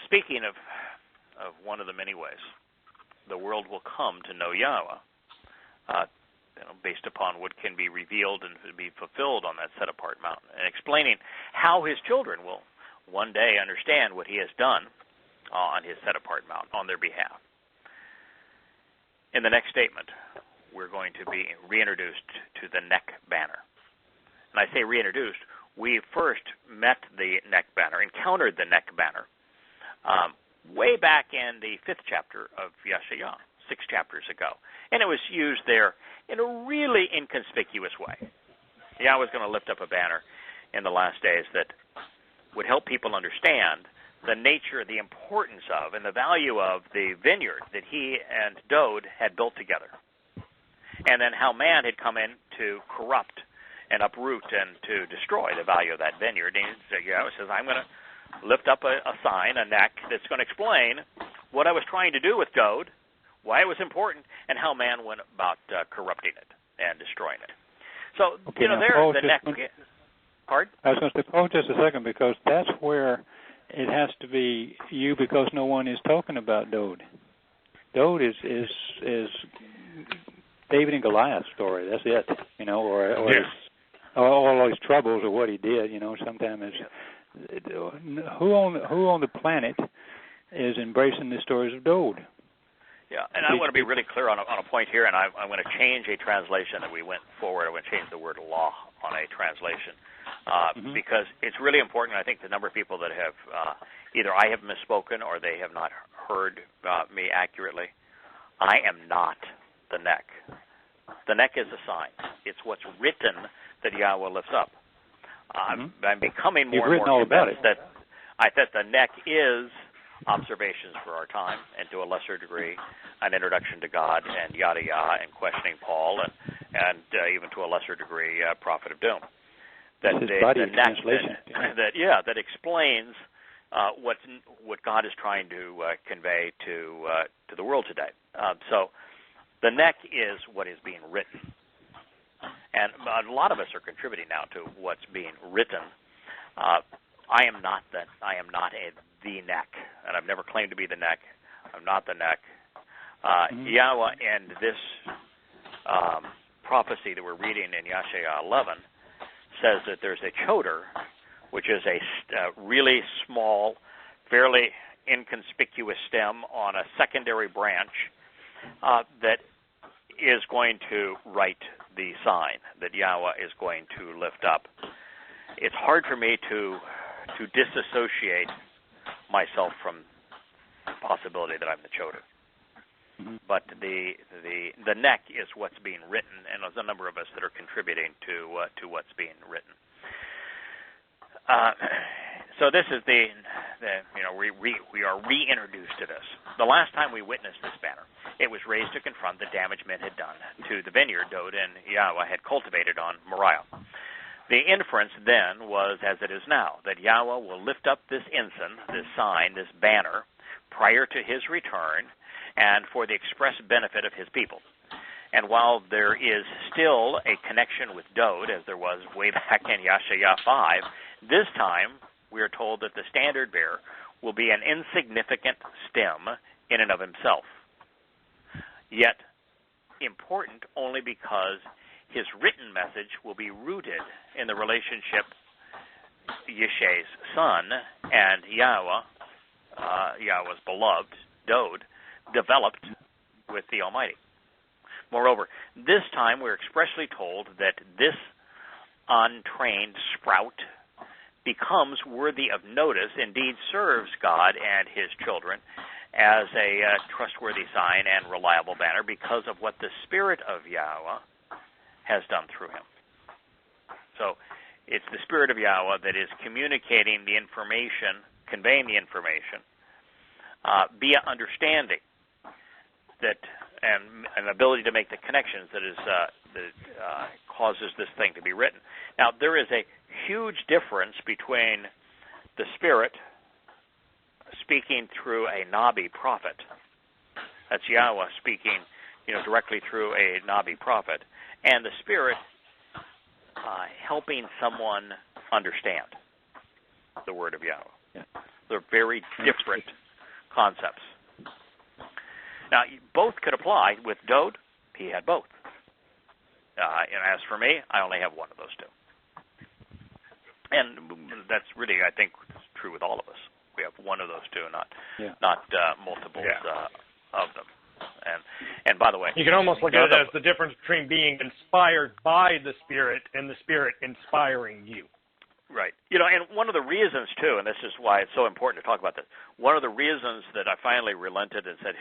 speaking of one of the many ways the world will come to know Yahweh, based upon what can be revealed and be fulfilled on that set-apart mountain, and explaining how his children will one day understand what he has done on his set-apart mountain on their behalf. In the next statement, we're going to be reintroduced to the neck banner. And I say reintroduced, we first met the neck banner, encountered the neck banner, way back in the 5th chapter of Yeshayahu, 6 chapters ago. And it was used there in a really inconspicuous way. Yahweh was going to lift up a banner in the last days that would help people understand the nature, the importance of, and the value of the vineyard that he and Dode had built together. And then how man had come in to corrupt and uproot and to destroy the value of that vineyard. And Yahweh says, I'm going to lift up a sign, a neck, that's going to explain what I was trying to do with Dode, why it was important, and how man went about corrupting it and destroying it. So, okay, there's the neck. Pardon? I was going to say, pause just a second, because that's where it has to be you, because no one is talking about Dode. Dode is David and Goliath's story. That's it, or all his troubles or what he did. Sometimes who on the planet is embracing the stories of Dode. Yeah, and I want to be really clear on a point here, and I'm going to change a translation that we went forward. I'm going to change the word law on a translation because it's really important. I think the number of people that have either I have misspoken or they have not heard me accurately. I am not the neck. The neck is a sign. It's what's written that Yahweh lifts up. I'm becoming more and more convinced that the neck is observations for our time, and to a lesser degree, an introduction to God and Yada Yahweh and questioning Paul, and even to a lesser degree, Prophet of Doom. That the neck that explains what God is trying to convey to the world today. So the neck is what is being written, and a lot of us are contributing now to what's being written. I am not the neck, and I've never claimed to be the neck. I'm not the neck. Yahweh, and this prophecy that we're reading in Yeshaya 11 says that there's a choder, which is a really small, fairly inconspicuous stem on a secondary branch that is going to write the sign that Yahweh is going to lift up. It's hard for me to disassociate myself from the possibility that I'm the choder. But the neck is what's being written, and there's a number of us that are contributing to what's being written. So this is we are reintroduced to this. The last time we witnessed this banner, it was raised to confront the damage men had done to the vineyard Dode and Yahweh had cultivated on Moriah. The inference then was, as it is now, that Yahweh will lift up this ensign, this sign, this banner, prior to his return, and for the express benefit of his people. And while there is still a connection with Dode, as there was way back in Yeshaya 5, this time we are told that the standard bearer will be an insignificant stem in and of himself, yet important only because his written message will be rooted in the relationship Yeshay's son and Yahweh, Yahweh's beloved, Dode, developed with the Almighty. Moreover, this time we're expressly told that this untrained sprout becomes worthy of notice, indeed serves God and his children as a trustworthy sign and reliable banner because of what the Spirit of Yahweh has done through him. So it's the Spirit of Yahweh that is communicating the information, conveying the information via understanding that and an ability to make the connections that causes this thing to be written. Now, there is a huge difference between the Spirit speaking through a Nabi prophet. That's Yahweh speaking, directly through a Nabi prophet, and the Spirit helping someone understand the word of Yahweh. Yeah. They're very different concepts. Now, both could apply. With Dode, he had both. And as for me, I only have one of those two. And that's really, I think, true with all of us. We have one of those two, not multiples of them. And by the way, you can almost look at it as the difference between being inspired by the Spirit and the Spirit inspiring you. Right. And one of the reasons, too, and this is why it's so important to talk about this, one of the reasons that I finally relented and said,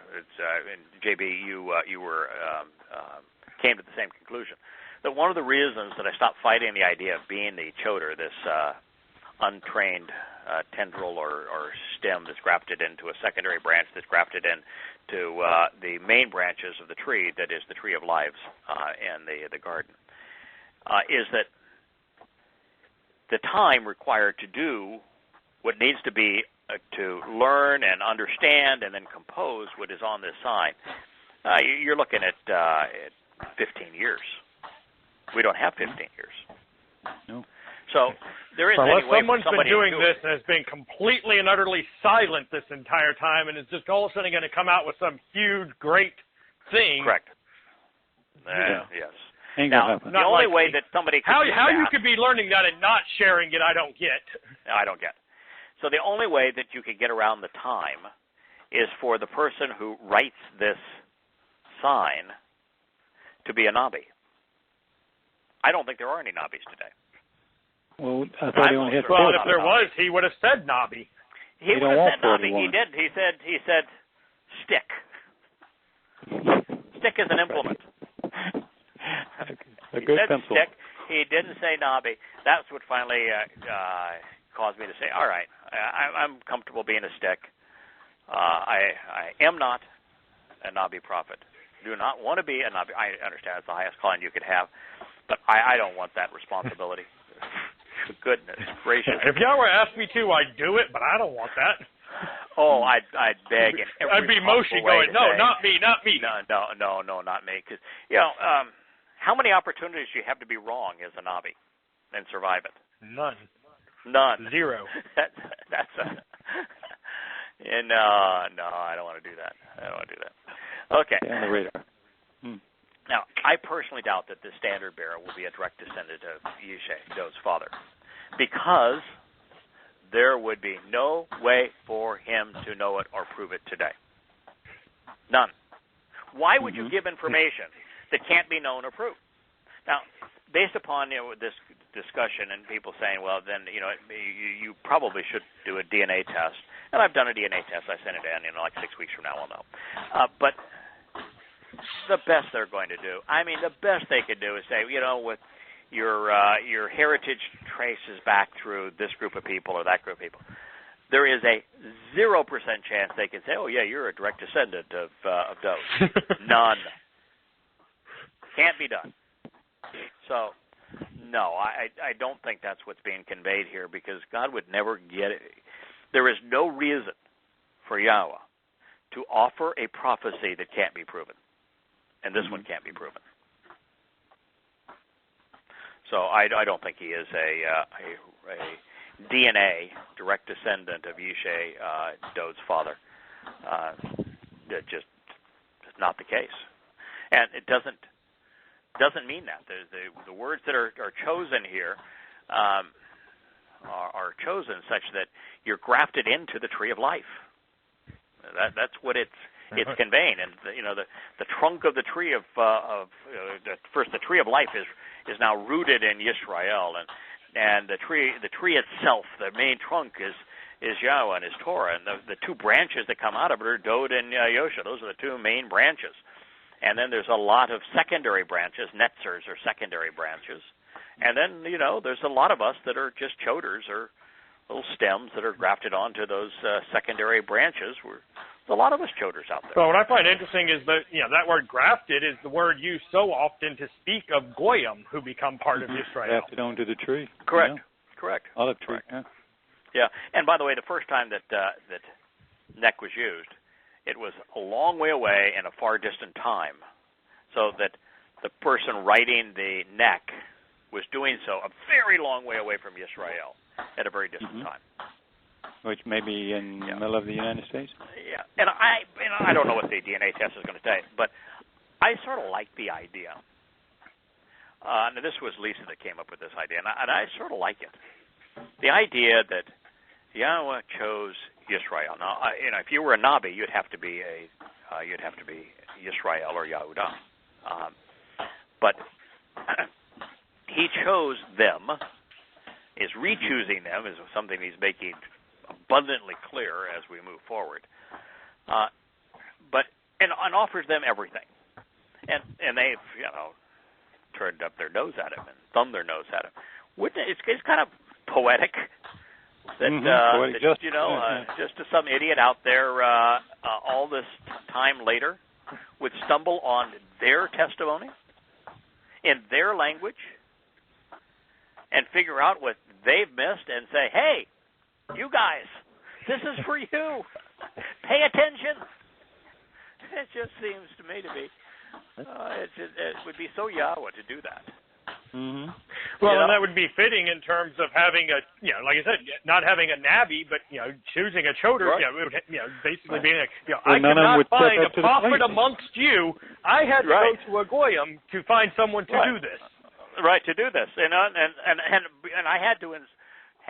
and JB, you came to the same conclusion, that one of the reasons that I stopped fighting the idea of being the choder, this untrained tendril or stem that's grafted into a secondary branch that's grafted into the main branches of the tree, that is the tree of lives in the garden, is that the time required to do what needs to be to learn and understand and then compose what is on this sign, you're looking at 15 years. We don't have 15 years. No. So there isn't any way someone's for somebody been doing to do this and has been completely and utterly silent this entire time and is just all of a sudden going to come out with some huge, great thing. Correct. Yes. Now, the only way that somebody could how you could be learning that and not sharing it, I don't get. I don't get. So the only way that you could get around the time is for the person who writes this sign to be a Nabi. I don't think there are any Nabis today. Well, I thought he only had 40. Well, if there was, he would have said Nabi. He would have said Nabi. He did. He said stick. Stick is an implement. A good pencil. Stick. He didn't say Nabi. That's what finally caused me to say, all right, I'm comfortable being a stick. I am not a Nabi prophet. Do not want to be a Nabi. I understand it's the highest calling you could have, but I don't want that responsibility. Goodness gracious. If Yahweh asked me to, I'd do it, but I don't want that. Oh, I'd beg in every I'd be Moshe going, no, not me. No, not me. Because, how many opportunities do you have to be wrong as a Nabi and survive it? None. Zero. That's a... No, I don't want to do that. Okay. On the radar. Now, I personally doubt that the standard bearer will be a direct descendant of Yishai, Do's father, because there would be no way for him to know it or prove it today. None. Why would you give information that can't be known or proved? Now, based upon this discussion and people saying, well, then you probably should do a DNA test, and I've done a DNA test. I sent it in. Like 6 weeks from now, we'll know. But the best they're going to do, the best they could do is say, with your heritage traces back through this group of people or that group of people. There is a 0% chance they can say, oh, yeah, you're a direct descendant of those. None. Can't be done. So, no, I don't think that's what's being conveyed here, because God would never get it. There is no reason for Yahweh to offer a prophecy that can't be proven. And this one can't be proven. So I don't think he is a DNA direct descendant of Yishai, Dode's father. That just is not the case, and it doesn't mean that. The words that are chosen here are chosen such that you're grafted into the tree of life. That's what it's conveying, and the trunk of the tree of first the tree of life is now rooted in Yisrael, and the tree itself, the main trunk is Yahweh and his Torah, and the two branches that come out of it are Dod and Yosha. Those are the two main branches, and then there's a lot of secondary branches. Netzers are secondary branches, and then there's a lot of us that are just choders or little stems that are grafted onto those secondary branches. There's a lot of us choders out there. Well, what I find interesting is that that word grafted is the word used so often to speak of goyim who become part of Israel. Grafted onto the tree. Correct. Yeah. Correct. Olive tree. Correct. Yeah. And by the way, the first time that neck was used, it was a long way away in a far distant time, so that the person writing the neck was doing so a very long way away from Yisrael at a very distant time. Which may be in the middle of the United States? Yeah. And I don't know what the DNA test is going to say, but I sort of like the idea. Now, this was Lisa that came up with this idea, and I sort of like it. The idea that Yahweh chose Yisrael. Now, if you were a Nabi, you'd have to be Yisrael or Yehudah. But he chose them. Is re-choosing them is something he's making abundantly clear as we move forward. But offers them everything, and they've turned up their nose at him and thumbed their nose at him. It's kind of poetic that just some idiot out there all this time later would stumble on their testimony in their language and figure out what they've missed and say, hey, you guys, this is for you. Pay attention. It just seems to me to be, it would be so Yahweh to do that. Mm-hmm. Well, and that would be fitting in terms of having like I said, not having a Nabi, but choosing a choder. Right. Basically being I could not find a prophet amongst you. I had to go to a goyim to find someone to do this. Right, to do this, and I had to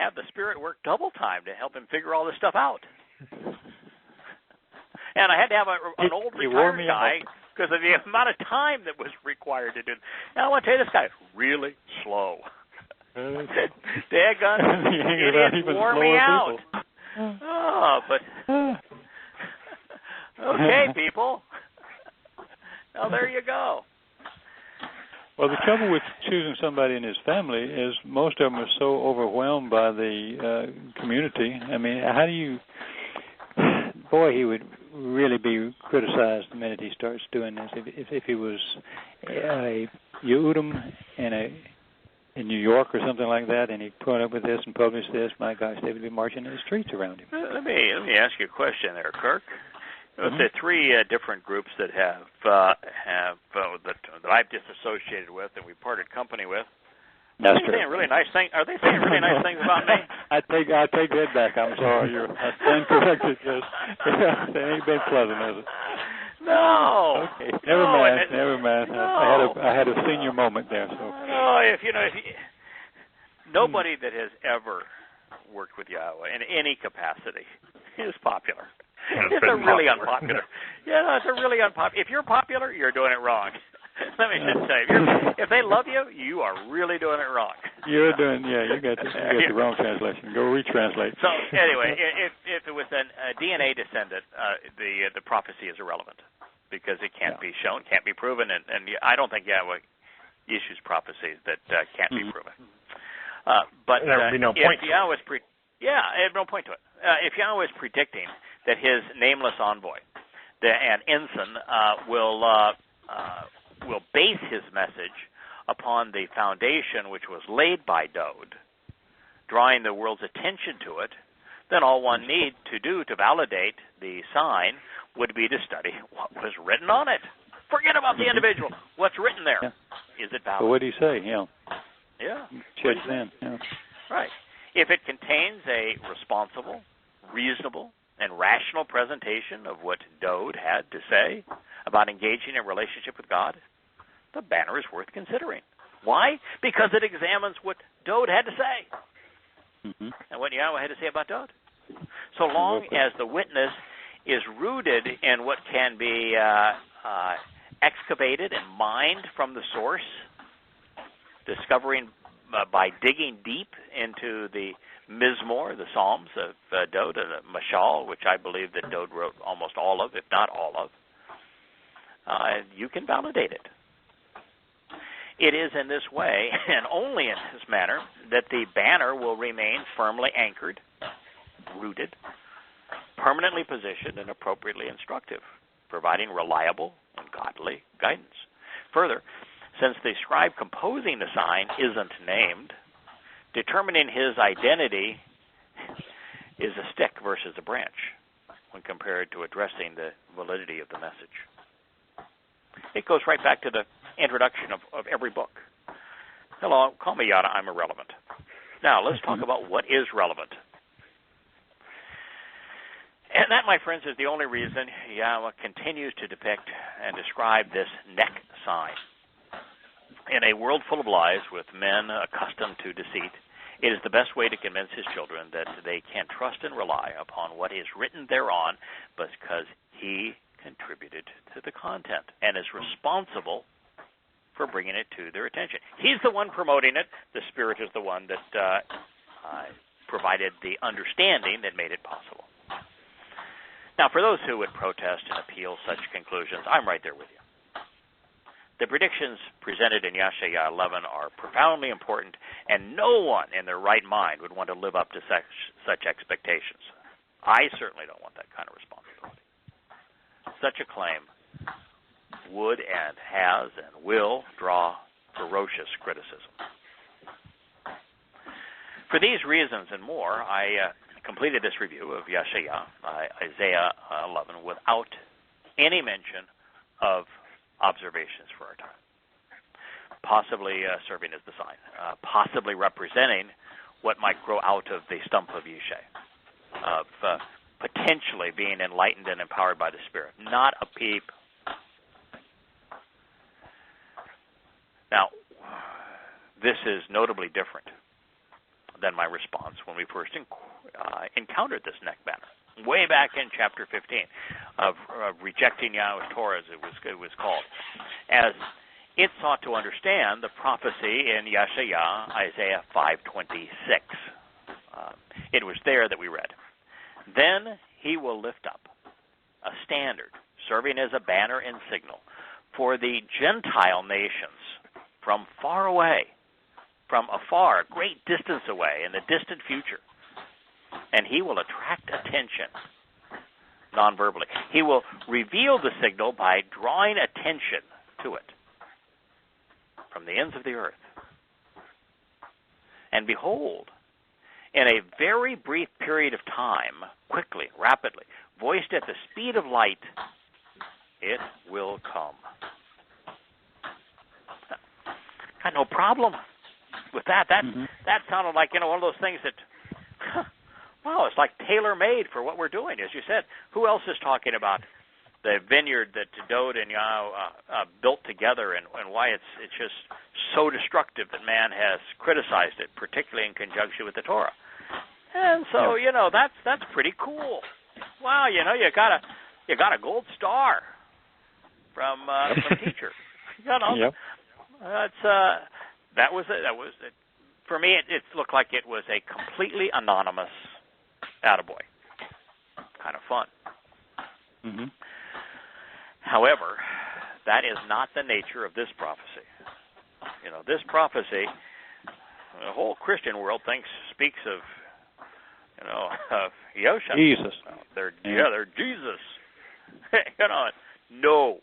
have the Spirit work double time to help him figure all this stuff out. And I had to have an old retired guy because of the amount of time that was required to do it. And I want to tell you, this guy is really slow. Daggone, it wore me out. Oh, but okay, people. Well, there you go. Well, the trouble with choosing somebody in his family is most of them are so overwhelmed by the community. I mean, how do you... Boy, he would really be criticized the minute he starts doing this. If he was a Yehudim in New York or something like that, and he put up with this and published this, my gosh, they would be marching in the streets around him. Let me ask you a question there, Kirk. The three different groups that that I've disassociated with and we parted company with. That's true. Really nice thing. Are they saying really nice things about me? I take that back. I'm sorry. I stand corrected. They ain't been pleasant, has it? No. Okay. Never mind. No. I had a senior moment there. So. No, if nobody that has ever worked with Yahowah in any capacity is popular. It's a really unpopular. Yeah, it's a really unpopular. If you're popular, you're doing it wrong. Let me just say, if they love you, you are really doing it wrong. You got the wrong translation. Go retranslate. So anyway, if it was a DNA descendant, the prophecy is irrelevant because it can't be shown, can't be proven, and I don't think Yahweh issues prophecies that can't be proven. But there would be no point. If Yahweh is I have no point to it. If Yahweh is predicting that his nameless envoy, an ensign, will base his message upon the foundation which was laid by Dode, drawing the world's attention to it, then all one need to do to validate the sign would be to study what was written on it. Forget about the individual. What's written there? Yeah. Is it valid? So what do you say? Yeah. Check then. Yeah. Right. If it contains a responsible, reasonable, and rational presentation of what Dode had to say about engaging in relationship with God, the banner is worth considering. Why? Because it examines what Dode had to say. And what Yahweh had to say about Dode. So long as the witness is rooted in what can be excavated and mined from the source, discovering by digging deep into the Mizmor, the Psalms of Dode, and the Mashal, which I believe that Dode wrote almost all of, if not all of, you can validate it. It is in this way, and only in this manner, that the banner will remain firmly anchored, rooted, permanently positioned, and appropriately instructive, providing reliable and godly guidance. Further, since the scribe composing the sign isn't named, determining his identity is a stick versus a branch when compared to addressing the validity of the message. It goes right back to the introduction of every book. Hello, call me Yada, I'm irrelevant. Now, let's talk about what is relevant. And that, my friends, is the only reason Yahweh continues to depict and describe this neck sign. In a world full of lies with men accustomed to deceit, it is the best way to convince his children that they can trust and rely upon what is written thereon because he contributed to the content and is responsible for bringing it to their attention. He's the one promoting it. The Spirit is the one that provided the understanding that made it possible. Now, for those who would protest and appeal such conclusions, I'm right there with you. The predictions presented in Yasha'yah 11 are profoundly important, and no one in their right mind would want to live up to such expectations. I certainly don't want that kind of responsibility. Such a claim would and has and will draw ferocious criticism. For these reasons and more, I completed this review of Yasha'yah, Isaiah 11, without any mention of observations for our time, possibly serving as the sign, possibly representing what might grow out of the stump of Yishai, of potentially being enlightened and empowered by the Spirit, not a peep. Now, this is notably different than my response when we first encountered this neck banner, way back in chapter 15 of rejecting Yahweh's Torah, as it was called, as it sought to understand the prophecy in Yeshaya, Isaiah 5:26. It was there that we read, "Then he will lift up a standard, serving as a banner and signal for the Gentile nations from far away, from afar, a great distance away, in the distant future. And he will attract attention, non-verbally. He will reveal the signal by drawing attention to it from the ends of the earth. And behold, in a very brief period of time, quickly, rapidly, voiced at the speed of light, it will come." Got no problem with that. That sounded like, one of those things that, wow, it's like tailor-made for what we're doing, as you said. Who else is talking about the vineyard that Dode and Yah built together, and why it's just so destructive that man has criticized it, particularly in conjunction with the Torah? And so, that's pretty cool. Wow, you got a gold star from teacher. Yep. That was it. For me, it looked like it was a completely anonymous attaboy. Kind of fun. Mm-hmm. However, that is not the nature of this prophecy. This prophecy, the whole Christian world speaks of, of Yosha. Jesus. They're Jesus. No,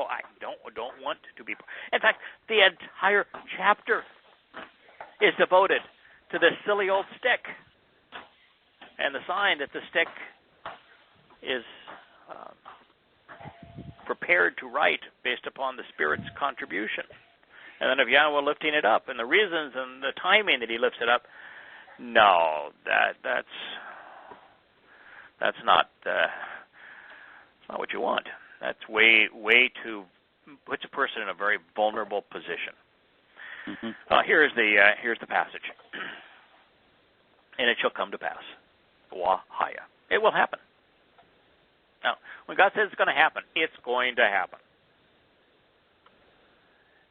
I don't want to be. In fact, the entire chapter is devoted to this silly old stick and the sign that the stick is prepared to write based upon the Spirit's contribution. And then of Yahweh lifting it up, and the reasons and the timing that he lifts it up. No, that's not what you want. That's way too puts a person in a very vulnerable position. Mm-hmm. Here's the passage. And it shall come to pass. Wahaya. It will happen. Now, when God says it's going to happen, it's going to happen.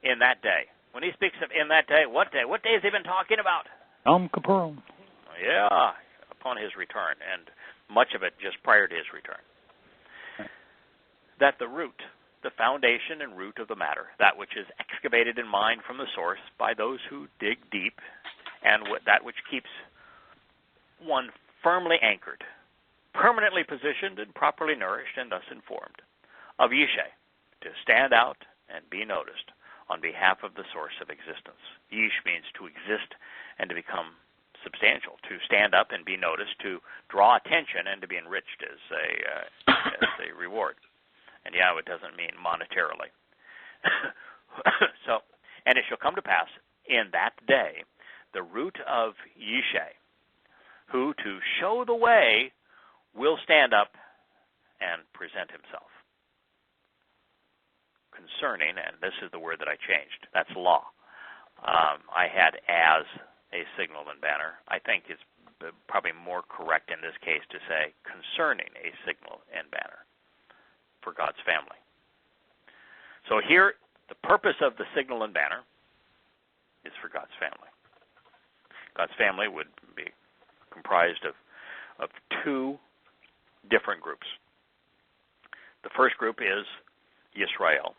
In that day. When he speaks of in that day, what day? What day has he been talking about? Yom Kippur. Yeah, upon his return, and much of it just prior to his return. That the root, the foundation and root of the matter, that which is excavated in mind from the source by those who dig deep, and that which keeps one firmly anchored, permanently positioned and properly nourished and thus informed, of Yishe, to stand out and be noticed on behalf of the source of existence. Yish means to exist and to become substantial, to stand up and be noticed, to draw attention and to be enriched as a reward. And Yahweh doesn't mean monetarily. So, and it shall come to pass in that day, the root of Yishe, who to show the way will stand up and present himself. Concerning, and this is the word that I changed, that's law. I had as a signal and banner. I think it's probably more correct in this case to say concerning a signal and banner for God's family. So here, the purpose of the signal and banner is for God's family. God's family would be comprised of two different groups. The first group is Yisrael.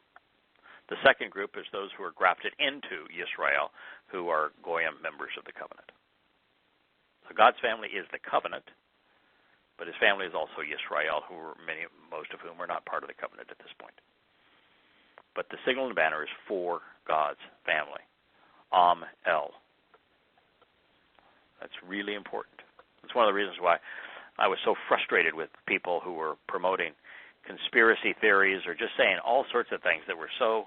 The second group is those who are grafted into Yisrael, who are Goyim members of the covenant. So God's family is the covenant, but his family is also Yisrael, most of whom are not part of the covenant at this point. But the signal and banner is for God's family. El. That's really important. It's one of the reasons why I was so frustrated with people who were promoting conspiracy theories or just saying all sorts of things that were so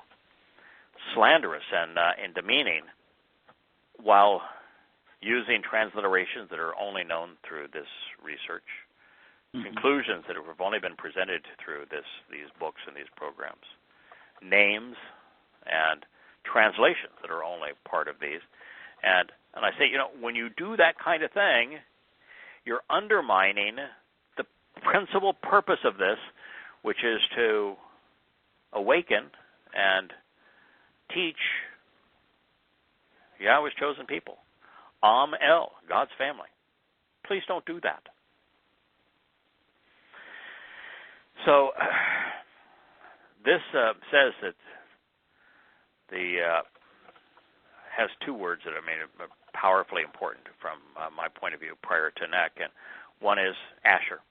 slanderous and demeaning, while using transliterations that are only known through this research, conclusions that have only been presented through these books and these programs, names and translations that are only part of these, and And I say, when you do that kind of thing, you're undermining the principal purpose of this, which is to awaken and teach Yahweh's chosen people. El, God's family. Please don't do that. So this says that has two words that are powerfully important from my point of view prior to Nek, and one is Asher.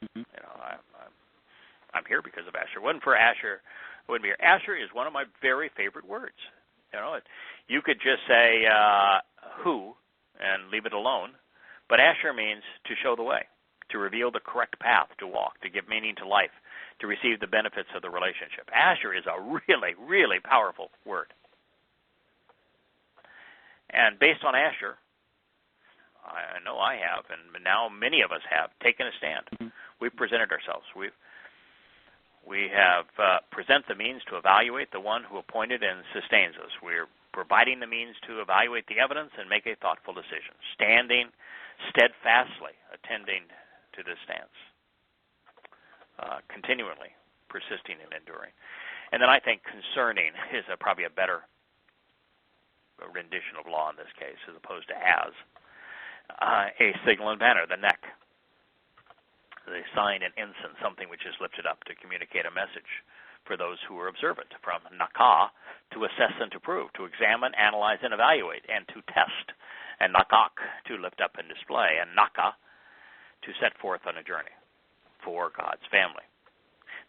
Mm-hmm. I'm here because of Asher. Wasn't for Asher, I wouldn't be here. Asher is one of my very favorite words. You could just say who and leave it alone, but Asher means to show the way, to reveal the correct path to walk, to give meaning to life, to receive the benefits of the relationship. Asher is a really, really powerful word. And based on Asher, I know I have, and now many of us have, taken a stand. Mm-hmm. We've presented ourselves. We have present the means to evaluate the one who appointed and sustains us. We're providing the means to evaluate the evidence and make a thoughtful decision, standing steadfastly, attending to this stance, continually persisting and enduring. And then I think concerning is probably a better rendition of law in this case, as opposed to as. A signal and banner, the Nek. The sign and ensign, something which is lifted up to communicate a message for those who are observant. From Nakah, to assess and to prove, to examine, analyze, and evaluate, and to test. And Nakak, to lift up and display. And Naka, to set forth on a journey for God's family.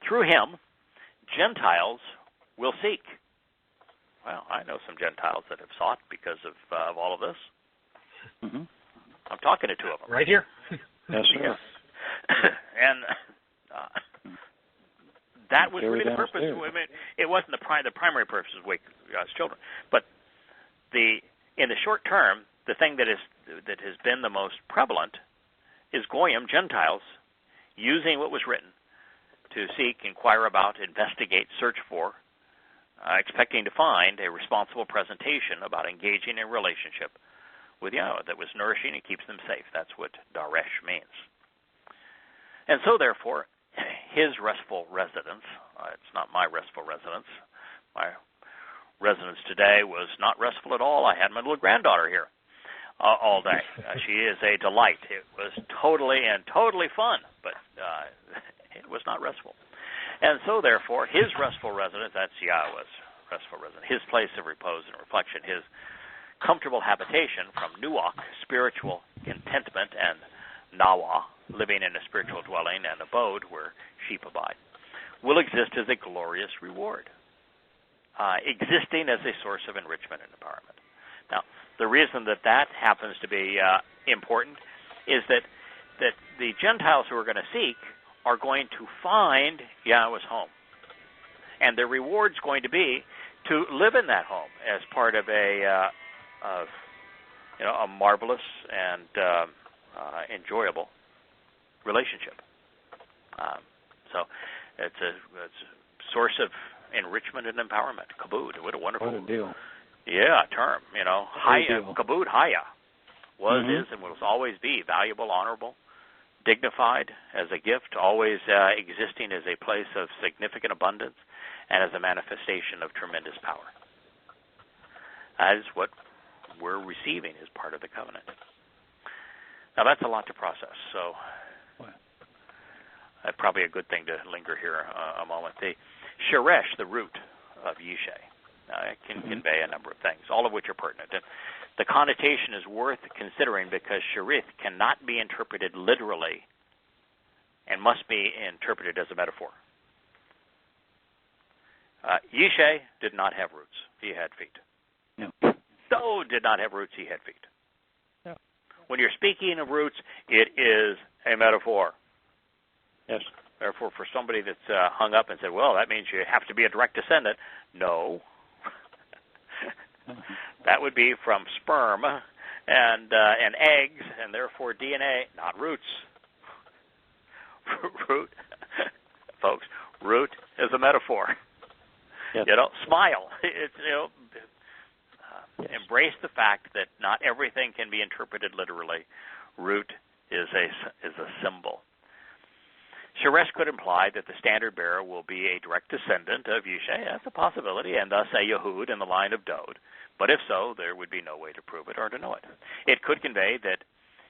Through him, Gentiles will seek. Well, I know some Gentiles that have sought because of all of this. Mm-hmm. I'm talking to two of them. Right here. Yes, sir. And that was really the purpose. It wasn't the primary purpose of wake God's children. But in the short term, the thing that has been the most prevalent is Goyim, Gentiles, using what was written to seek, inquire about, investigate, search for, expecting to find a responsible presentation about engaging in relationship with Yahweh that was nourishing and keeps them safe. That's what Daresh means. And so, therefore, his restful residence, it's not my restful residence. My residence today was not restful at all. I had my little granddaughter here all day. She is a delight. It was totally fun, but it was not restful. And so, therefore, his restful residence, that's Yahweh's restful residence, his place of repose and reflection, his comfortable habitation from Nuach, spiritual contentment, and Nawah, living in a spiritual dwelling and abode where sheep abide, will exist as a glorious reward, existing as a source of enrichment and empowerment. Now, the reason that happens to be important is that the Gentiles who are going to seek are going to find Yahweh's home. And their reward's going to be to live in that home as part of a marvelous and enjoyable relationship. So it's a source of enrichment and empowerment. Kabod, what a wonderful deal. Yeah, term. Kabod Haya was, is, and will always be valuable, honorable, dignified as a gift, always existing as a place of significant abundance and as a manifestation of tremendous power. That is what we're receiving as part of the covenant. Now, that's a lot to process, so that's probably a good thing to linger here a moment. The Sheresh, the root of Yishay, can convey a number of things, all of which are pertinent. And the connotation is worth considering because Sherith cannot be interpreted literally and must be interpreted as a metaphor. Yishay did not have roots. He had feet. No. So did not have roots. He had feet. No. When you're speaking of roots, it is a metaphor. Yes. Therefore, for somebody that's hung up and said, well, that means you have to be a direct descendant. No. That would be from sperm and eggs, and therefore DNA, not roots. Root, folks, root is a metaphor. Yes. Smile. It's Yes. Embrace the fact that not everything can be interpreted literally. Root is a symbol. Sheresh could imply that the standard bearer will be a direct descendant of Yishai. That's a possibility, and thus a Yehud in the line of Dod. But if so, there would be no way to prove it or to know it. It could convey that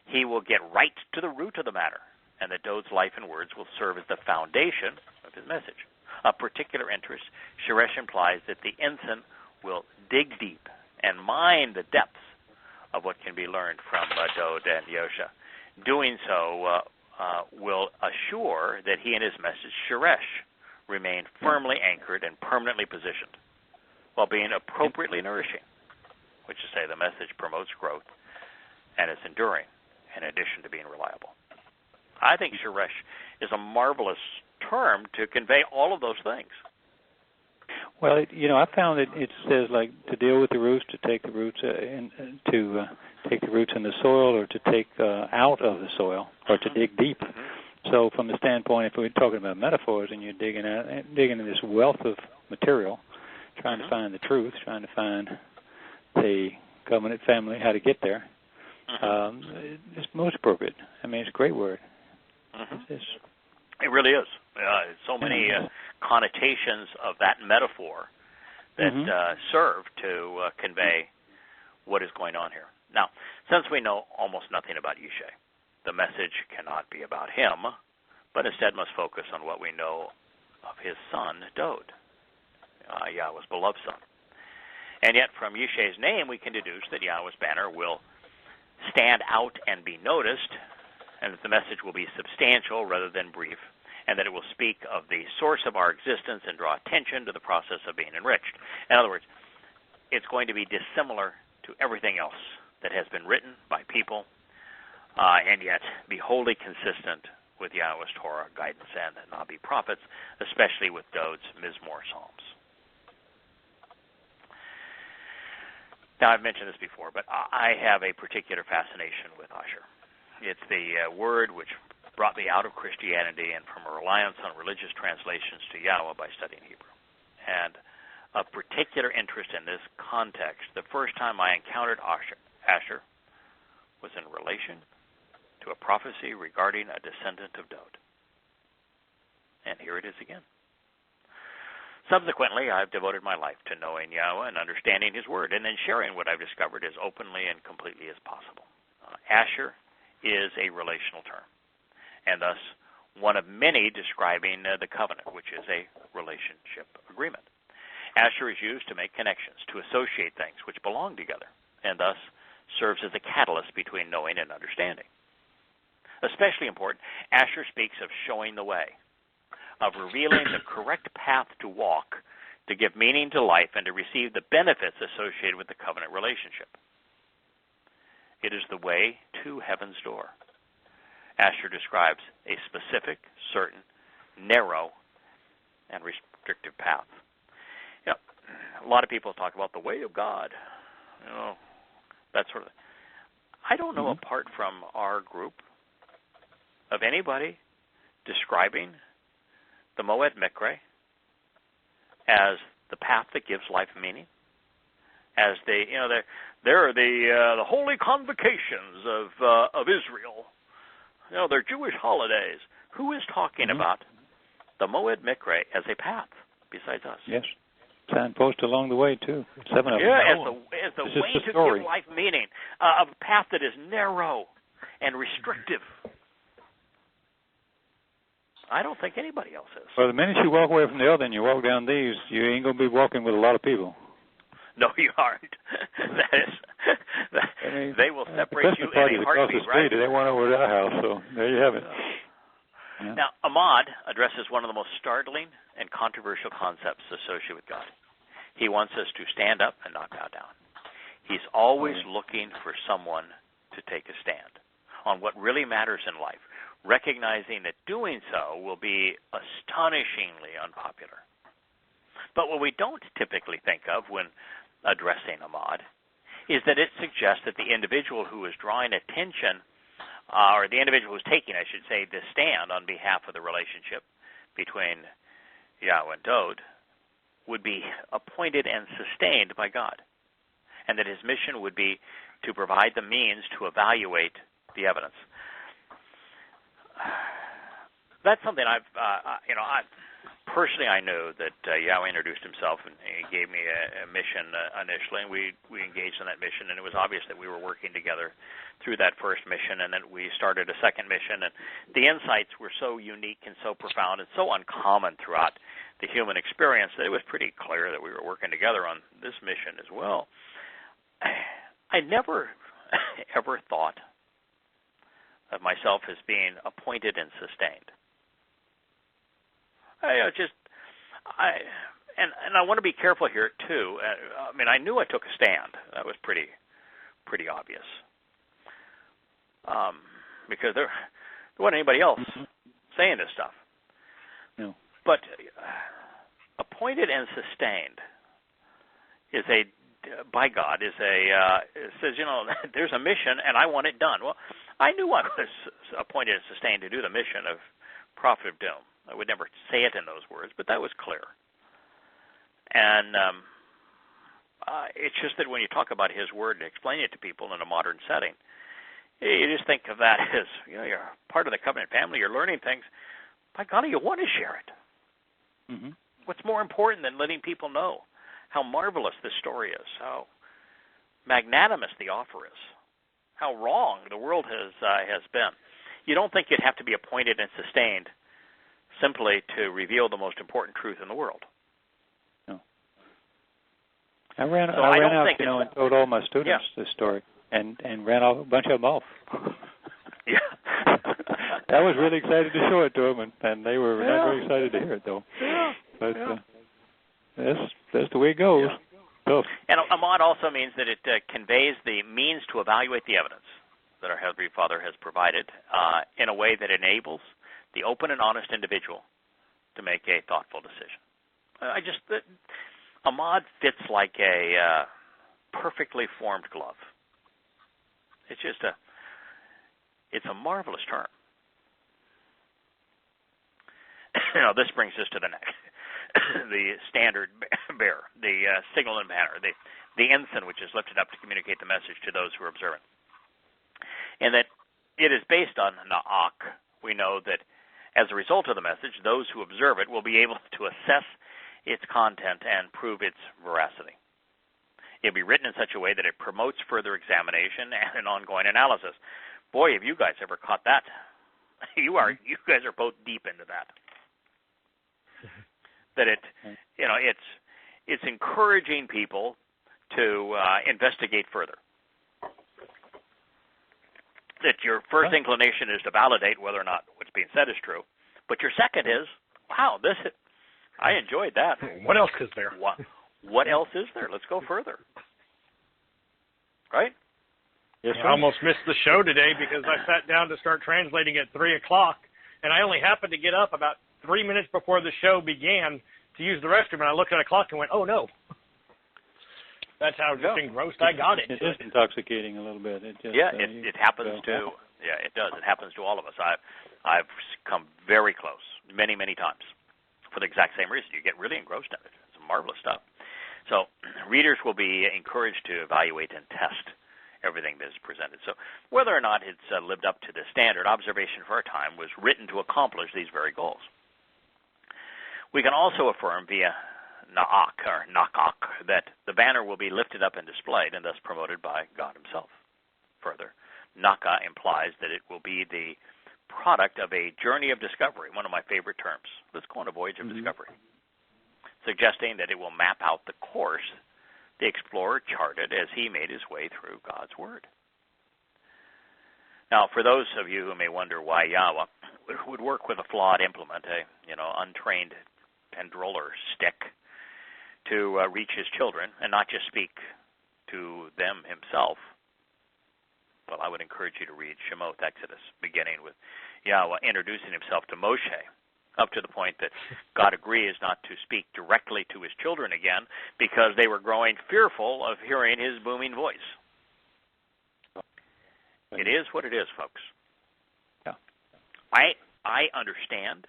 he will get right to the root of the matter, and that Dod's life and words will serve as the foundation of his message. Of particular interest, Sheresh implies that the ensign will dig deep and mine the depths of what can be learned from Dod and Yosha. Doing so will assure that he and his message, Sheresh, remain firmly anchored and permanently positioned, while being appropriately nourishing, which is to say the message promotes growth and is enduring, in addition to being reliable. I think Sheresh is a marvelous term to convey all of those things. Well, I found that it says like to deal with the roots, to take the roots take the roots in the soil, or to take out of the soil, or to dig deep. Mm-hmm. So, from the standpoint, if we're talking about metaphors, and you're digging into this wealth of material, trying to find the truth, trying to find the covenant family, how to get there, it's most appropriate. I mean, it's a great word. It really is. So many connotations of that metaphor that serve to convey what is going on here. Now, since we know almost nothing about Yishai, the message cannot be about him, but instead must focus on what we know of his son, Dod, Yahweh's beloved son. And yet, from Yishai's name, we can deduce that Yahweh's banner will stand out and be noticed, and that the message will be substantial rather than brief, and that it will speak of the source of our existence and draw attention to the process of being enriched. In other words, it's going to be dissimilar to everything else that has been written by people, and yet be wholly consistent with Yahweh's Torah, guidance, and the Nabi prophets, especially with Dod's Mizmor Psalms. Now, I've mentioned this before, but I have a particular fascination with Asher. It's the word which brought me out of Christianity and from a reliance on religious translations to Yahweh by studying Hebrew. And of particular interest in this context, the first time I encountered Asher was in relation to a prophecy regarding a descendant of Dod. And here it is again. Subsequently, I've devoted my life to knowing Yahweh and understanding his word, and then sharing what I've discovered as openly and completely as possible. Asher is a relational term, and thus one of many describing the covenant, which is a relationship agreement. Asher is used to make connections, to associate things which belong together, and thus serves as a catalyst between knowing and understanding. Especially important, Asher speaks of showing the way, of revealing the correct path to walk, to give meaning to life, and to receive the benefits associated with the covenant relationship. It is the way to heaven's door. Asher describes a specific, certain, narrow, and restrictive path. A lot of people talk about the way of God, that sort of thing. I don't know, apart from our group, of anybody describing the Moed Mikre as the path that gives life meaning, as there are the holy convocations of Israel. They're Jewish holidays. Who is talking about the Moed Mikre as a path besides us? Yes. Signpost along the way, too. 7 of them. As the way to give life meaning, a path that is narrow and restrictive. I don't think anybody else is. Well, the minute you walk away from the other and you walk down these, you ain't going to be walking with a lot of people. No, you aren't. They will separate you in a heartbeat, right? They went over to our house, so there you have it. Yeah. Now, Ahmad addresses one of the most startling and controversial concepts associated with God. He wants us to stand up and not bow down. He's always looking for someone to take a stand on what really matters in life, recognizing that doing so will be astonishingly unpopular. But what we don't typically think of when addressing Ahmad is that it suggests that the individual who is drawing attention, or the individual who's taking, I should say, this stand on behalf of the relationship between Yahweh and Dod, would be appointed and sustained by God. and that his mission would be to provide the means to evaluate the evidence. That's something I personally knew that Yahweh introduced himself and he gave me a mission initially, and we engaged in that mission, and it was obvious that we were working together through that first mission, and then we started a second mission, and the insights were so unique and so profound and so uncommon throughout the human experience that it was pretty clear that we were working together on this mission as well. I never ever thought of myself as being appointed and sustained. I want to be careful here too. I mean, I knew I took a stand. That was pretty obvious, because there wasn't anybody else saying this stuff. No. But appointed and sustained is by God it says, there's a mission and I want it done. Well, I knew I was appointed and sustained to do the mission of Prophet of Doom. I would never say it in those words, but that was clear. And it's just that when you talk about his word and explain it to people in a modern setting, you just think of that as, you're part of the covenant family, you're learning things. By golly, you want to share it. Mm-hmm. What's more important than letting people know how marvelous this story is, how magnanimous the offer is, how wrong the world has been? You don't think you'd have to be appointed and sustained simply to reveal the most important truth in the world. No. I ran out, and told all my students this story, and ran a bunch of them off. Yeah. I was really excited to show it to them, and they were not very excited to hear it, though. Yeah. But that's the way it goes. Yeah. So. And Amad also means that it conveys the means to evaluate the evidence that our Heavenly Father has provided in a way that enables the open and honest individual to make a thoughtful decision. Amad fits like a perfectly formed glove. It's just it's a marvelous term. This brings us to the next. The standard bearer, the signal and banner, the ensign which is lifted up to communicate the message to those who are observant. And that it is based on Na'ak. We know that as a result of the message, those who observe it will be able to assess its content and prove its veracity. It will be written in such a way that it promotes further examination and an ongoing analysis. Boy, have you guys ever caught that? You guys are both deep into that. That it's encouraging people to investigate further. That your first inclination is to validate whether or not what's being said is true, but your second is, wow, I enjoyed that. What else is there? What else is there? Let's go further. Right? Yes, I almost missed the show today because I sat down to start translating at 3 o'clock, and I only happened to get up about 3 minutes before the show began to use the restroom, and I looked at the clock and went, oh, no. That's how engrossed I got it. It is intoxicating a little bit. It happens to. Yeah, it does. It happens to all of us. I've come very close many, many times for the exact same reason. You get really engrossed in it. It's marvelous stuff. So readers will be encouraged to evaluate and test everything that is presented. So whether or not it's lived up to the standard, observation for our time was written to accomplish these very goals. We can also affirm via Na'ak or Nakak that the banner will be lifted up and displayed and thus promoted by God himself. Further, Naka implies that it will be the product of a journey of discovery, one of my favorite terms. Let's go on a voyage of discovery, suggesting that it will map out the course the explorer charted as he made his way through God's Word. Now, for those of you who may wonder why Yahweh would work with a flawed implement, untrained tendril or stick, to reach his children and not just speak to them himself, well, I would encourage you to read Shemot, Exodus, beginning with Yahweh introducing himself to Moshe, up to the point that God agrees not to speak directly to his children again because they were growing fearful of hearing his booming voice. It is what it is, folks. Yeah. I understand,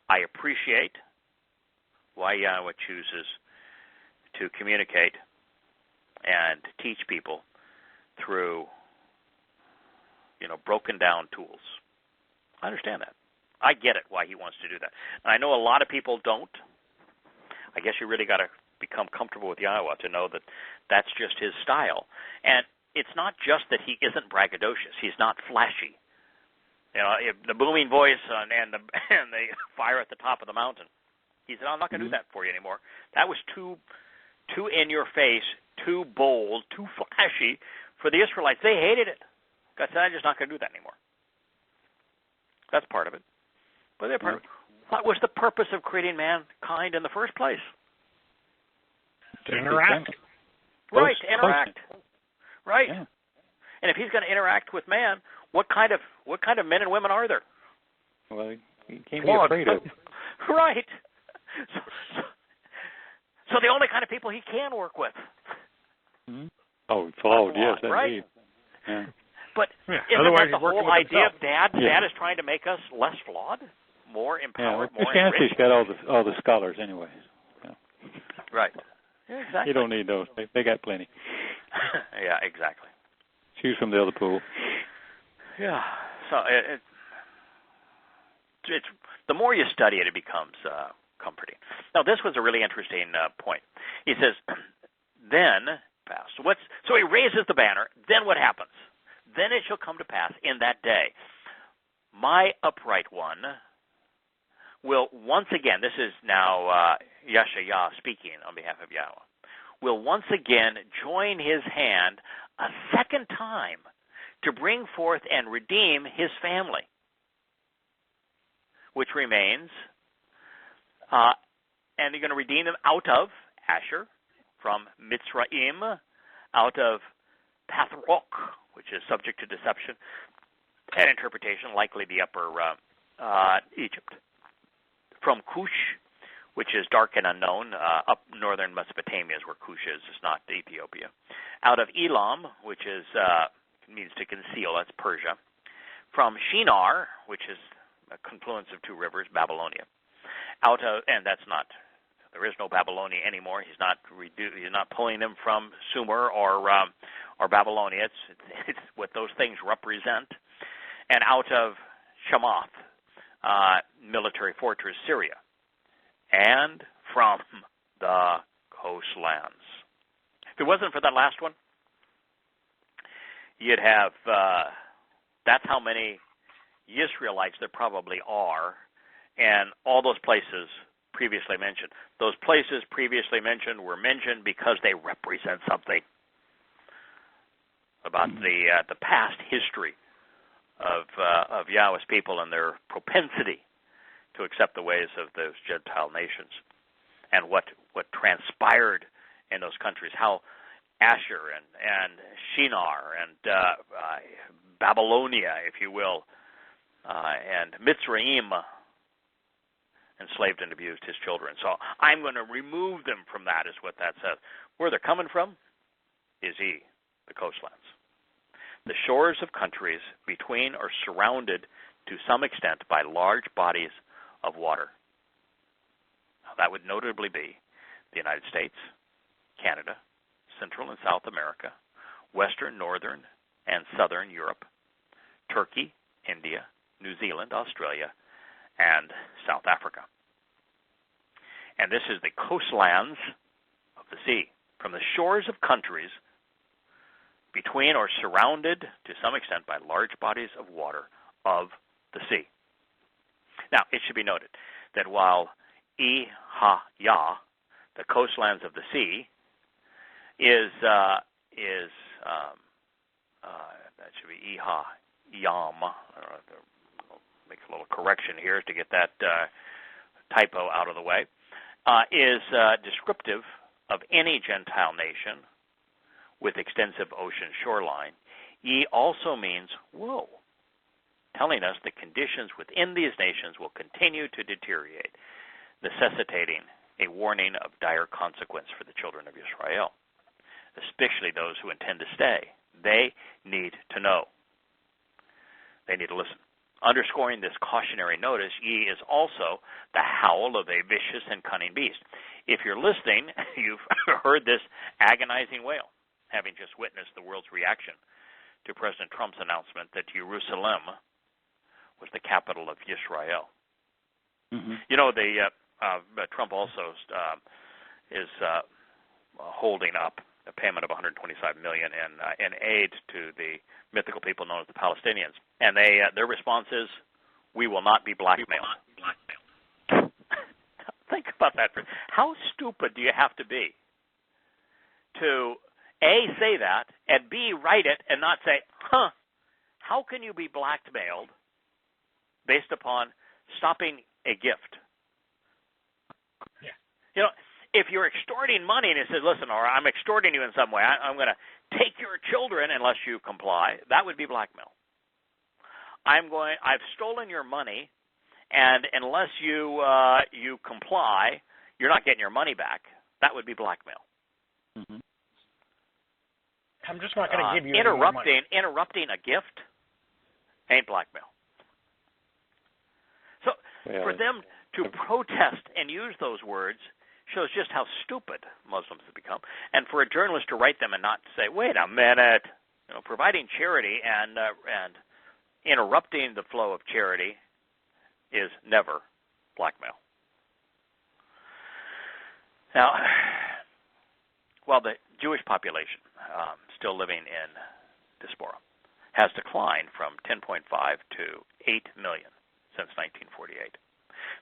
I appreciate why Yahweh chooses to communicate and teach people through, broken down tools. I understand that. I get it why he wants to do that. And I know a lot of people don't. I guess you really got to become comfortable with Yahowah to know that that's just his style. And it's not just that he isn't braggadocious. He's not flashy. The booming voice and the fire at the top of the mountain. He said, I'm not going to do that for you anymore. That was too in your face, too bold, too flashy for the Israelites. They hated it. God said, I'm just not going to do that anymore. That's part of it. But the other part, what was the purpose of creating mankind in the first place? To interact. Right, to interact. Right. Yeah. And if he's going to interact with man, what kind of men and women are there? Well, he can't be afraid of them. Right. So the only kind of people he can work with. Mm-hmm. Oh, flawed, yes, right? indeed. Yeah. But isn't that the whole idea of Dad? Yeah. Dad is trying to make us less flawed, more empowered, more enriched. He's got all the scholars anyway. Yeah. Right. Yeah, exactly. You don't need those. They got plenty. Yeah, exactly. Choose from the other pool. Yeah. So it's the more you study it, it becomes comforting. Now, this was a really interesting point. He says, then, so he raises the banner, then what happens? Then it shall come to pass in that day, my upright one will once again, this is now Yahshua speaking on behalf of Yahweh, will once again join his hand a second time to bring forth and redeem his family, which remains, and they're going to redeem them out of Asher, from Mitzrayim, out of Pathrok, which is subject to deception and interpretation, likely the upper Egypt, from Cush, which is dark and unknown, up northern Mesopotamia is where Cush is. It's not Ethiopia. Out of Elam, which is means to conceal, that's Persia. From Shinar, which is a confluence of two rivers, Babylonia. Out of, and that's not, there is no Babylonia anymore. He's not pulling them from Sumer or Babylonia. It's what those things represent. And out of Shamath, military fortress Syria, and from the coastlands. If it wasn't for that last one, you'd have, that's how many Israelites there probably are, and all those places previously mentioned. Those places previously mentioned were mentioned because they represent something about the past history of Yahweh's people and their propensity to accept the ways of those Gentile nations, and what transpired in those countries, how Asher and Shinar and Babylonia, if you will, and Mitzrayim enslaved and abused his children. So I'm going to remove them from that, is what that says. Where they're coming from is the coastlands. The shores of countries between or surrounded to some extent by large bodies of water. Now, that would notably be the United States, Canada, Central and South America, Western, Northern, and Southern Europe, Turkey, India, New Zealand, Australia, and South Africa. And this is the coastlands of the sea, from the shores of countries between or surrounded to some extent by large bodies of water of the sea. Now, it should be noted that while Yah, the coastlands of the sea, is that should be Yam. I don't know, make a little correction here to get that typo out of the way. Is descriptive of any Gentile nation with extensive ocean shoreline. Ye also means woe, telling us that conditions within these nations will continue to deteriorate, necessitating a warning of dire consequence for the children of Israel, especially those who intend to stay. They need to know. They need to listen. Underscoring this cautionary notice, ye is also the howl of a vicious and cunning beast. If you're listening, you've heard this agonizing wail. having just witnessed the world's reaction to President Trump's announcement that Jerusalem was the capital of Israel. You know, Trump also is holding up a payment of $125 million in aid to the mythical people known as the Palestinians, and their response is, "We will not be blackmailed." Think about that. How stupid do you have to be to A, say that, and B, write it and not say, how can you be blackmailed based upon stopping a gift? Yeah. You know, if you're extorting money and it says, listen, or I'm extorting you in some way, I'm going to take your children unless you comply, that would be blackmail. I've stolen your money, and unless you comply, you're not getting your money back. That would be blackmail. I'm just not going to give you any more money. Interrupting a gift ain't blackmail. So for them to protest and use those words shows just how stupid Muslims have become. And for a journalist to write them and not say, wait a minute, you know, providing charity and interrupting the flow of charity is never blackmail. Now, while the Jewish population still living in diaspora has declined from 10.5 to 8 million since 1948,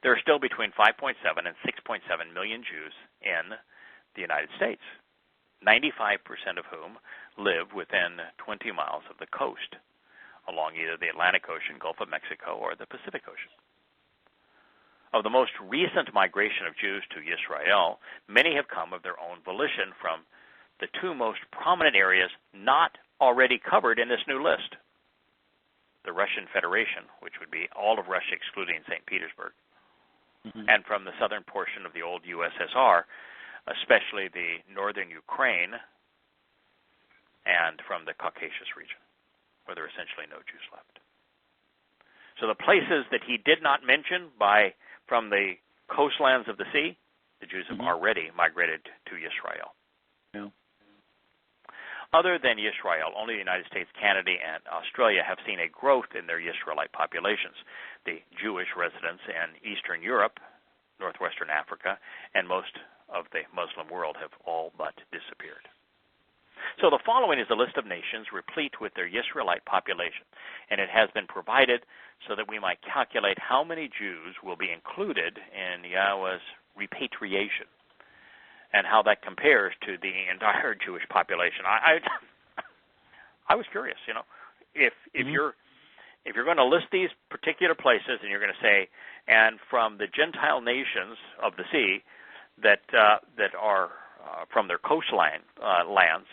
there are still between 5.7 and 6.7 million Jews in the United States, 95% of whom live within 20 miles of the coast, along either the Atlantic Ocean, Gulf of Mexico, or the Pacific Ocean. Of the most recent migration of Jews to Israel, many have come of their own volition from the two most prominent areas not already covered in this new list: the Russian Federation, which would be all of Russia excluding St. Petersburg, and from the southern portion of the old USSR, especially the northern Ukraine, and from the Caucasus region, where there are essentially no Jews left. So the places that he did not mention from the coastlands of the sea, the Jews have already migrated to Israel. Yeah. Other than Israel, only the United States, Canada, and Australia have seen a growth in their Israelite populations. The Jewish residents in Eastern Europe, Northwestern Africa, and most of the Muslim world have all but disappeared. So the following is a list of nations replete with their Israelite population, and it has been provided so that we might calculate how many Jews will be included in Yahweh's repatriation, and how that compares to the entire Jewish population. I was curious, you know, if you're going to list these particular places and you're going to say, and from the Gentile nations of the sea that are from their coastline lands,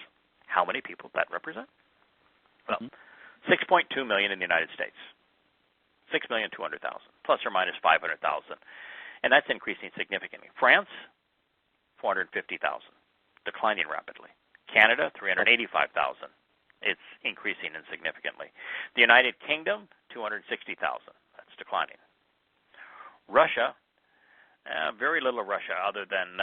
how many people that represent? Well, 6.2 million in the United States, 6,200,000, plus or minus 500,000, and that's increasing significantly. France, 450,000, declining rapidly. Canada, 385,000. It's increasing insignificantly. The United Kingdom, 260,000. That's declining. Russia, very little of Russia other than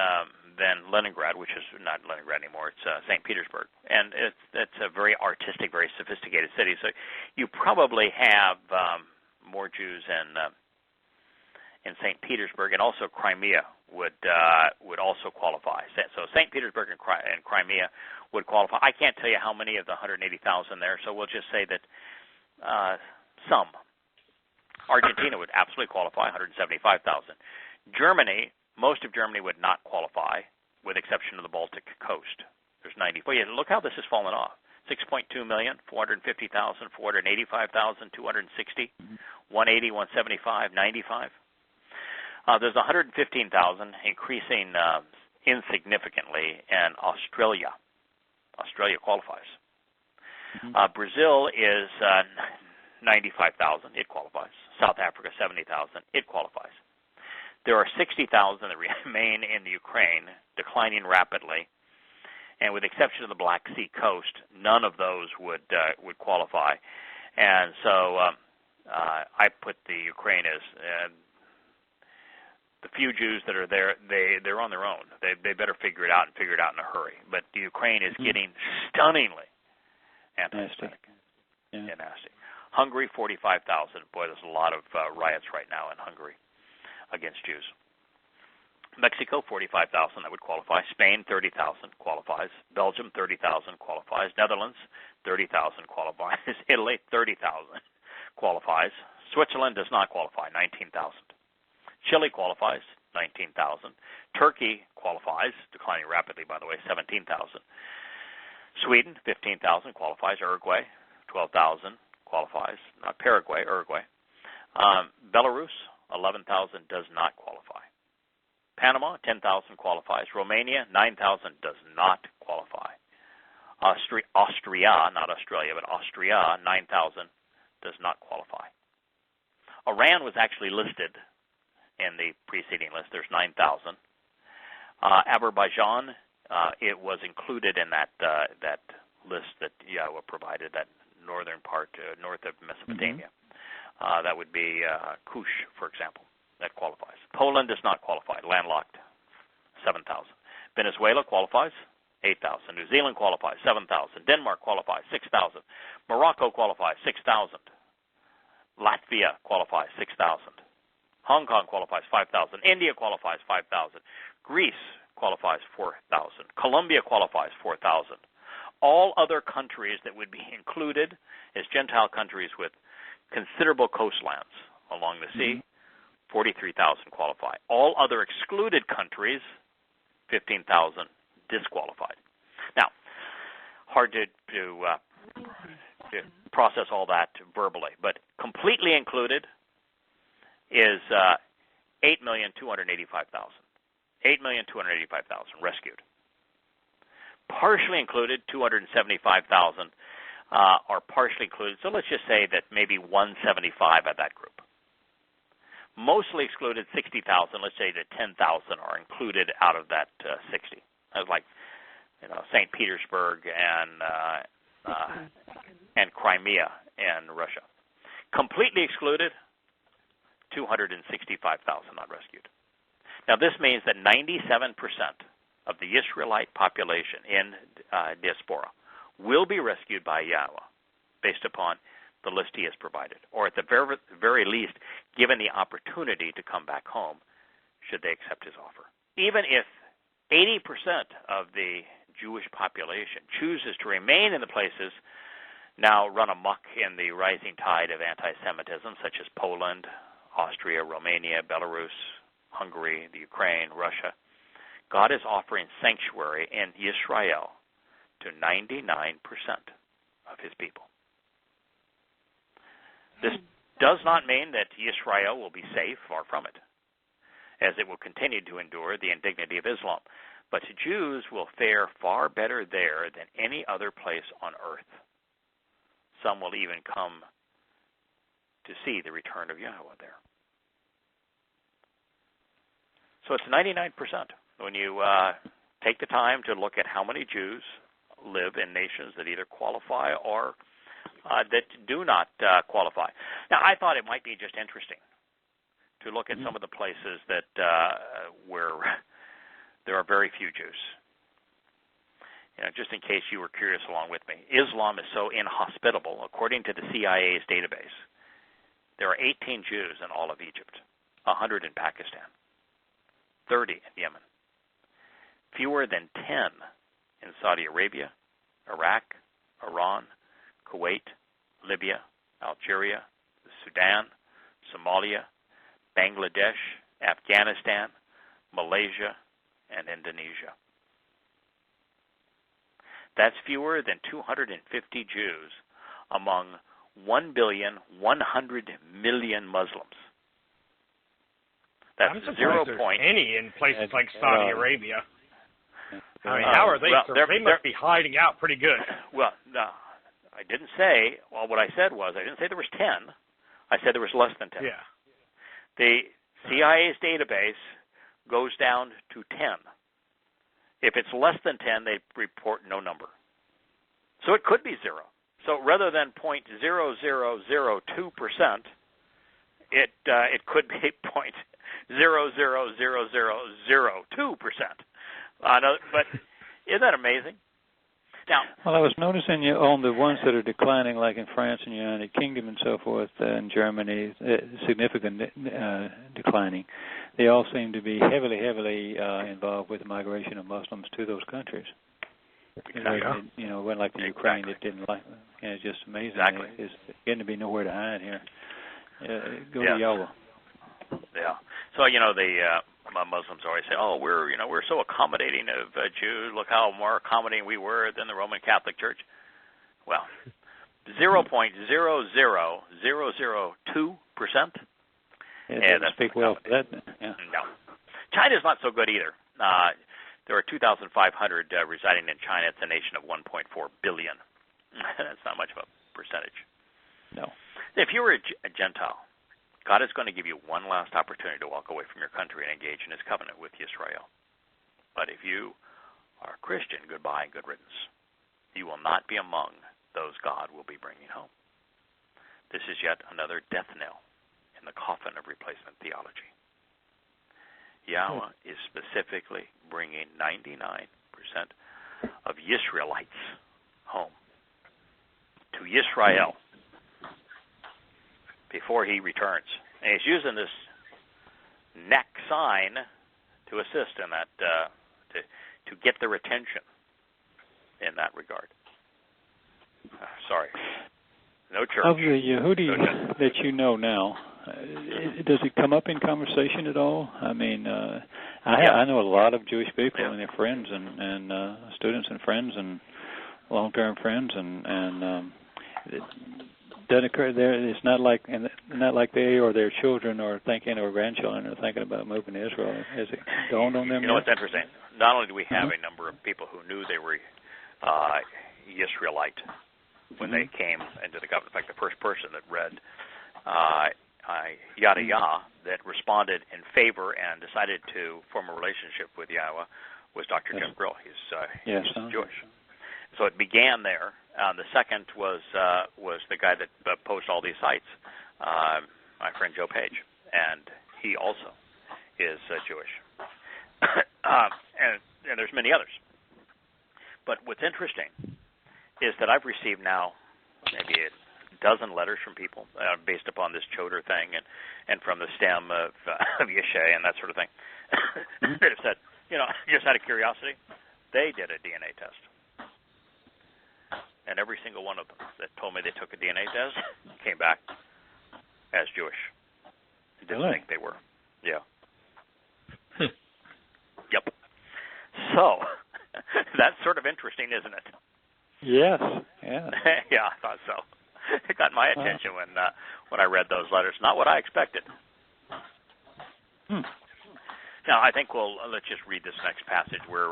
Leningrad, which is not Leningrad anymore. It's St. Petersburg, and it's a very artistic, very sophisticated city. So you probably have more Jews in St. Petersburg, and also Crimea would also qualify. So St. Petersburg and Crimea would qualify. I can't tell you how many of the 180,000 there, so we'll just say that some. Argentina would absolutely qualify, 175,000. Germany, most of Germany would not qualify, with exception of the Baltic coast. There's 90. But yeah, look how this has fallen off. 6.2 million, 450,000, 485,000, 260, 180, 175, 95. There's 115,000, increasing insignificantly in Australia. Australia qualifies. Brazil is 95,000. It qualifies. South Africa, 70,000. It qualifies. There are 60,000 that remain in the Ukraine, declining rapidly. And with the exception of the Black Sea coast, none of those would qualify. And so I put the Ukraine as the few Jews that are there. They're on their own. They better figure it out and figure it out in a hurry. But the Ukraine is getting stunningly anti-Semitic. Yeah. Nasty. Hungary, 45,000. Boy, there's a lot of riots right now in Hungary against Jews. Mexico, 45,000, that would qualify. Spain, 30,000 qualifies. Belgium, 30,000 qualifies. Netherlands, 30,000 qualifies. Italy, 30,000 qualifies. Switzerland does not qualify, 19,000. Chile qualifies, 19,000. Turkey qualifies, declining rapidly, by the way, 17,000. Sweden, 15,000 qualifies. Uruguay, 12,000 qualifies. Not Paraguay, Uruguay. Belarus, 11,000 does not qualify. Panama, 10,000 qualifies. Romania, 9,000 does not qualify. Austria, not Australia, but Austria, 9,000 does not qualify. Iran was actually listed in the preceding list. There's 9,000. Azerbaijan, it was included in that list that Yahowah provided, that northern part, north of Mesopotamia. That would be Kush, for example. That qualifies. Poland does not qualify, landlocked, 7,000. Venezuela qualifies, 8,000. New Zealand qualifies, 7,000. Denmark qualifies, 6,000. Morocco qualifies, 6,000. Latvia qualifies, 6,000. Hong Kong qualifies, 5,000. India qualifies, 5,000. Greece qualifies, 4,000. Colombia qualifies, 4,000. All other countries that would be included as Gentile countries with considerable coastlands along the sea, 43,000 qualify. All other excluded countries, 15,000 disqualified. Now, hard to process all that verbally, but completely included is 8,285,000. 8,285,000 rescued. Partially included, 275,000 are partially included. So let's just say that maybe 175 of that group. Mostly excluded, 60,000. Let's say that 10,000 are included out of that 60. That's like, St. Petersburg and Crimea and Russia. Completely excluded, 265,000 not rescued. Now this means that 97% of the Israelite population in diaspora will be rescued by Yahowah based upon the list he has provided, or at the very least, given the opportunity to come back home, should they accept his offer. Even if 80% of the Jewish population chooses to remain in the places now run amok in the rising tide of anti-Semitism, such as Poland, Austria, Romania, Belarus, Hungary, the Ukraine, Russia, God is offering sanctuary in Israel to 99% of his people. This does not mean that Israel will be safe, far from it, as it will continue to endure the indignity of Islam. But Jews will fare far better there than any other place on earth. Some will even come to see the return of Yahowah there. So it's 99%. When you take the time to look at how many Jews live in nations that either qualify or that do not qualify. Now, I thought it might be just interesting to look at some of the places that where there are very few Jews. Just in case you were curious along with me, Islam is so inhospitable. According to the CIA's database, there are 18 Jews in all of Egypt, 100 in Pakistan, 30 in Yemen, fewer than 10 in Saudi Arabia, Iraq, Iran, Kuwait, Libya, Algeria, Sudan, Somalia, Bangladesh, Afghanistan, Malaysia, and Indonesia. That's fewer than 250 Jews among 1,100,000,000 Muslims. That's I'm surprised 0. there's any in places like Saudi Arabia. I mean, how are they? They must be hiding out pretty good. Well, no, I didn't say. Well, what I said was I didn't say there was 10. I said there was less than 10. Yeah. The CIA's database goes down to 10. If it's less than 10, they report no number. So it could be 0. So rather than 0.0002%, it could be 0.000002%. But isn't that amazing? Now, well, I was noticing you on the ones that are declining, like in France and United Kingdom and so forth, and Germany, significant declining. They all seem to be heavily involved with the migration of Muslims to those countries. Exactly. You know, it wasn't like the Ukraine that didn't like. It's just amazing. Exactly. It's getting to be nowhere to hide here. Go to Yahowah. Yeah. So the Muslims always say, "Oh, we're so accommodating of Jews. Look how more accommodating we were than the Roman Catholic Church." Well, 0.00002%. Yeah, that's speak well for that. Yeah. No, China's not so good either. There are 2,500 residing in China. It's a nation of 1.4 billion. That's not much of a percentage. No. If you were a Gentile, God is going to give you one last opportunity to walk away from your country and engage in his covenant with Israel. But if you are a Christian, goodbye and good riddance. You will not be among those God will be bringing home. This is yet another death knell in the coffin of replacement theology. Yahweh is specifically bringing 99% of Israelites home to Israel before he returns. And he's using this neck sign to assist in that, to get their attention in that regard. Sorry. No church. Of the Yehudi that you know now, does it come up in conversation at all? I mean, I know a lot of Jewish people and their friends and students and friends and long-term friends, and it doesn't occur there. It's not like they or their children are thinking, or grandchildren are thinking about moving to Israel. Has it dawned on them? You know what's interesting? Not only do we have a number of people who knew they were Israelite when they came into the covenant. In fact, the first person that read Yada Yahweh that responded in favor and decided to form a relationship with Yahweh was Dr. Jim Brill. He's Jewish. So it began there. The second was the guy that posted all these sites, my friend Joe Page, and he also is Jewish. And there's many others. But what's interesting is that I've received now maybe a dozen letters from people based upon this Choder thing and from the stem of Yeshe and that sort of thing that have said, just out of curiosity, they did a DNA test. And every single one of them that told me they took a DNA test came back as Jewish. I didn't think they were. Yeah. Yep. So, that's sort of interesting, isn't it? Yes. Yeah. Yeah, I thought so. It got my attention when I read those letters. Not what I expected. Now, I think let's just read this next passage. We're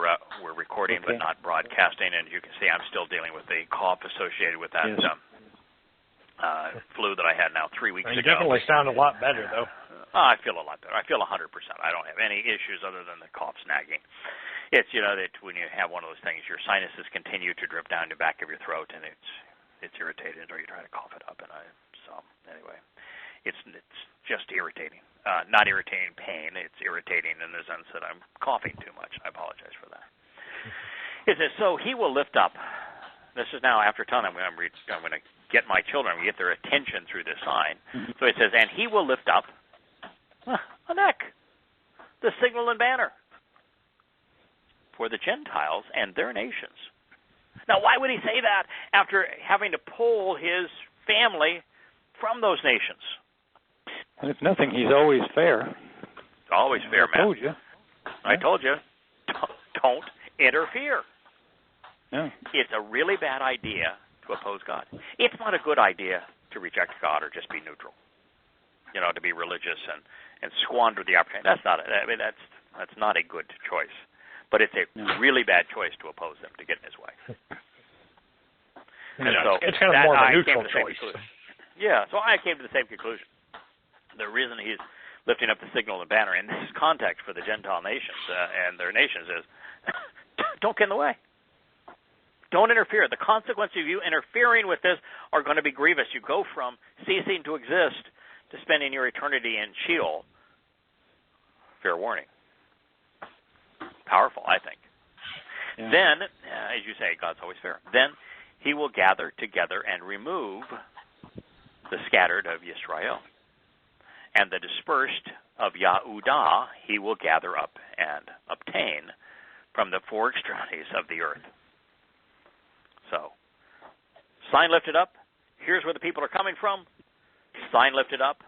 recording but not broadcasting, and as you can see, I'm still dealing with the cough associated with that flu that I had now 3 weeks ago. You definitely sound a lot better, though. I feel a lot better. I feel 100%. I don't have any issues other than the cough snagging. It's, that when you have one of those things, your sinuses continue to drip down the back of your throat, and it's irritated, or you try to cough it up. So anyway, it's just irritating. Not irritating pain. It's irritating in the sense that I'm coughing too much. I apologize for that. It says, so he will lift up. This is now after telling them I'm going to get my children, I'm going to get their attention through this sign. So it says, and he will lift up a neck, the signal and banner for the Gentiles and their nations. Now, why would he say that after having to pull his family from those nations? And if nothing, he's always fair. Always fair, man. I told you. I told you. Don't interfere. No. It's a really bad idea to oppose God. It's not a good idea to reject God or just be neutral. To be religious and squander the opportunity. That's not. That's not a good choice. But it's a really bad choice to oppose them, to get in his way. So it's kind of more of a neutral choice. Yeah, so I came to the same conclusion. The reason he's lifting up the signal and banner in this context for the Gentile nations and their nations is don't get in the way. Don't interfere. The consequences of you interfering with this are going to be grievous. You go from ceasing to exist to spending your eternity in Sheol. Fair warning. Powerful, I think. Yeah. Then, as you say, God's always fair. Then he will gather together and remove the scattered of Yisrael. And the dispersed of Yehudah he will gather up and obtain from the four extremities of the earth. So, sign lifted up. Here's where the people are coming from. Sign lifted up.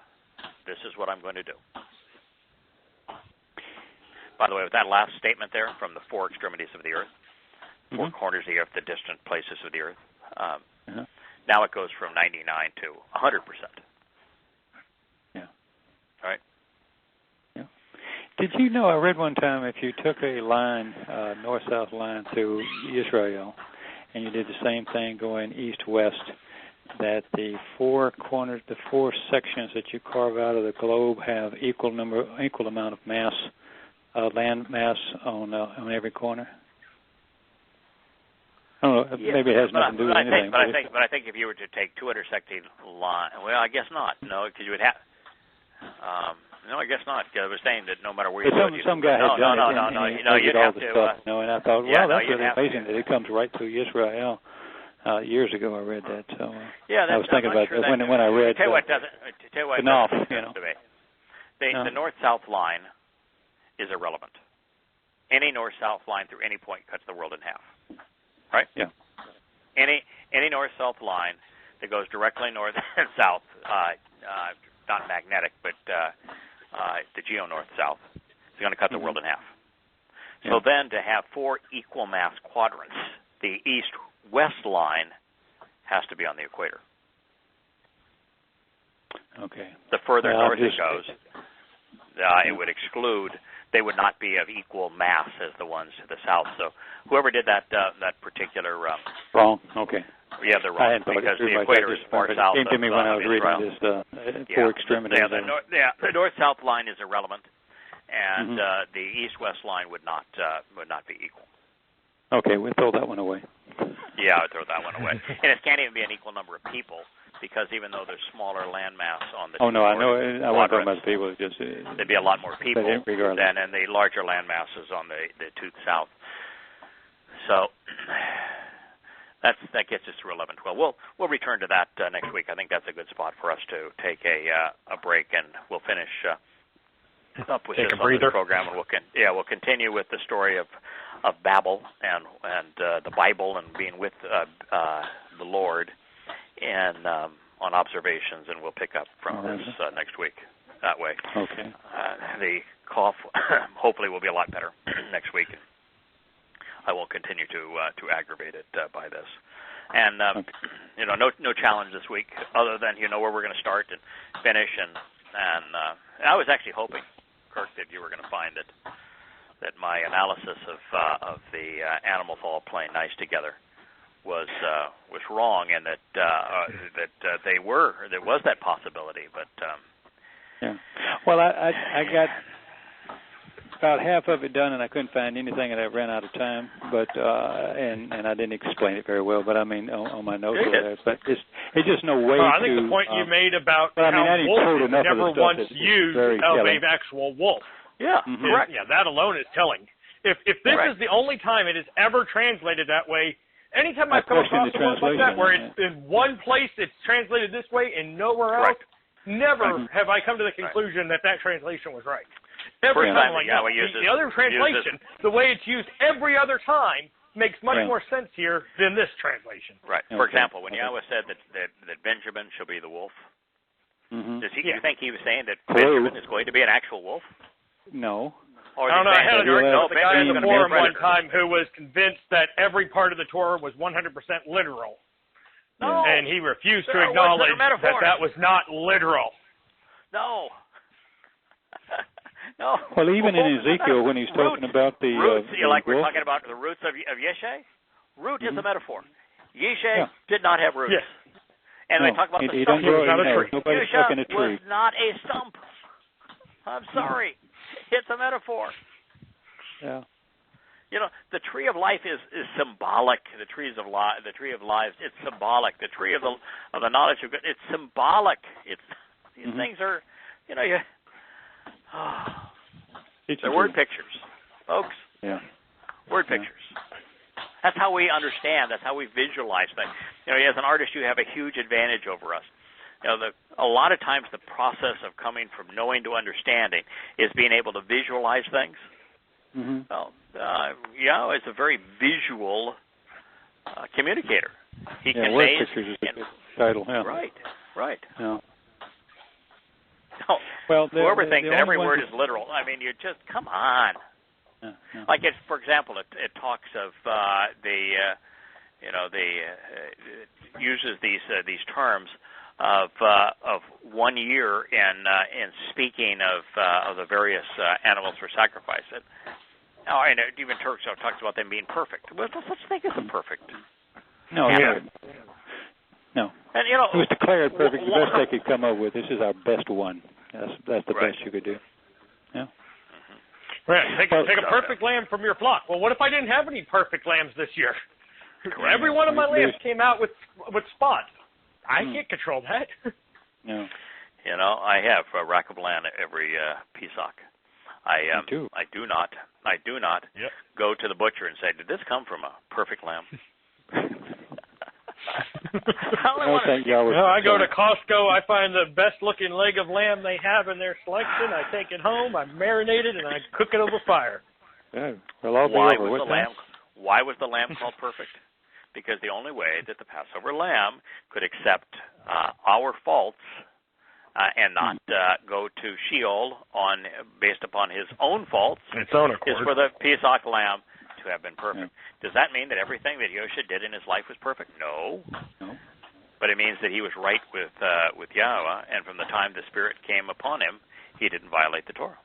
This is what I'm going to do. By the way, with that last statement there, from the four extremities of the earth, four corners of the earth, the distant places of the earth, now it goes from 99 to 100%. Yeah. All right. Yeah. Did you know, I read one time, if you took a line, north-south line through Israel, and you did the same thing going east-west, that the four corners, the four sections that you carve out of the globe have equal amount of mass, land mass on every corner? I don't know. Maybe it has nothing to do with anything. But I think if you were to take two intersecting lines, well, I guess not. No, because you would have. No, I guess not. Because I was saying that no matter where you go, some guy had done it. No, you'd have to. And I thought, well, that's really amazing that it comes right through Israel. Years ago, I read that. So I was thinking about that when I read. Tell you what doesn't. Tell you what doesn't make sense to me. The north-south line is irrelevant. Any north-south line through any point cuts the world in half. Right? Yeah. Any north-south line that goes directly north and south, not magnetic, but the geo-north-south, is going to cut the world in half. So then to have four equal mass quadrants, the east-west line has to be on the equator. Okay. The further north it goes, it would exclude. They would not be of equal mass as the ones to the south. So whoever did that particular wrong. Okay. Yeah, they're wrong because the equator is far south. It came to me when I was reading this four extremities. The north-south line is irrelevant, and the east-west line would not be equal. Okay, we'll throw that one away. Yeah, I'd throw that one away. And it can't even be an equal number of people, because even though there's smaller landmass on the I know. I wasn't talking about the people. Just there'd be a lot more people than in the larger landmasses on the to the south. So that gets us through 11:12. We'll return to that next week. I think that's a good spot for us to take a break, and we'll finish up with this on the program, and we'll continue with the story of Babel and the Bible and being with the Lord, and on observations, and we'll pick up from this next week that way. Okay. The cough hopefully will be a lot better next week. I won't continue to aggravate it by this. And no challenge this week other than where we're going to start and finish. And I was actually hoping, Kirk, that you were going to find that my analysis of the animals all playing nice together was wrong, and that there was that possibility, but yeah. Well, I got about half of it done, and I couldn't find anything, and I ran out of time. But and I didn't explain it very well. But I mean, on my notes there, but it's just no way to. I think the point you made about how wolf is never once used of an actual wolf. Yeah, correct. Yeah, that alone is telling. If this is the only time it is ever translated that way, anytime I've come across a word like that, where it's in one place it's translated this way and nowhere else, never have I come to the conclusion that translation was right. Every time, the other translation, the way it's used every other time, makes much more sense here than this translation. Right. For example, when Yahweh said that Benjamin shall be the wolf, does he? You think he was saying that Benjamin is going to be an actual wolf? No. Or I don't know. I had a argument with a guy in the forum one time who was convinced that every part of the Torah was 100% literal. No. And he refused to acknowledge that was not literal. No. No. Well, even in Ezekiel, when he's talking about the roots, we're talking about the roots of Yeshe, root is a metaphor. Yeshe did not have roots. Yes. And we talk about the stump. Yeshe was not a stump. I'm sorry. It's a metaphor. Yeah. The tree of life is symbolic. The tree of lives, it's symbolic. The tree of the knowledge of good, it's symbolic. These things are, they're word pictures, folks. Yeah. Word pictures. That's how we understand. That's how we visualize things. As an artist, you have a huge advantage over us. A lot of times the process of coming from knowing to understanding is being able to visualize things. Mm-hmm. Well, is a very visual communicator. He conveys. Word pictures is a good title. Yeah. Right. Yeah. No, well, whoever thinks that every word is literal, you just come on. Yeah. Like for example, it talks of uses these terms of 1 year in speaking of the various animals for sacrifice. And it even talks about them being perfect. Well, no such thing as a perfect. No. No. And it was declared perfect. The best they could come up with. This is our best one. That's the best you could do. Yeah. Right. Take a perfect lamb from your flock. Well, what if I didn't have any perfect lambs this year? Every one of my lambs came out with spots. I can't control that. No. I have a rack of lamb every Pesach. I do not go to the butcher and say, "Did this come from a perfect lamb?" I go to Costco. I find the best-looking leg of lamb they have in their selection. I take it home. I marinate it, and I cook it over fire. Yeah. Why was the lamb called perfect? Because the only way that the Passover lamb could accept our faults and not go to Sheol based upon his own faults is for the Pesach lamb to have been perfect. Yeah. Does that mean that everything that Yosha did in his life was perfect? No. But it means that he was right with Yahowah, and from the time the Spirit came upon him, he didn't violate the Torah.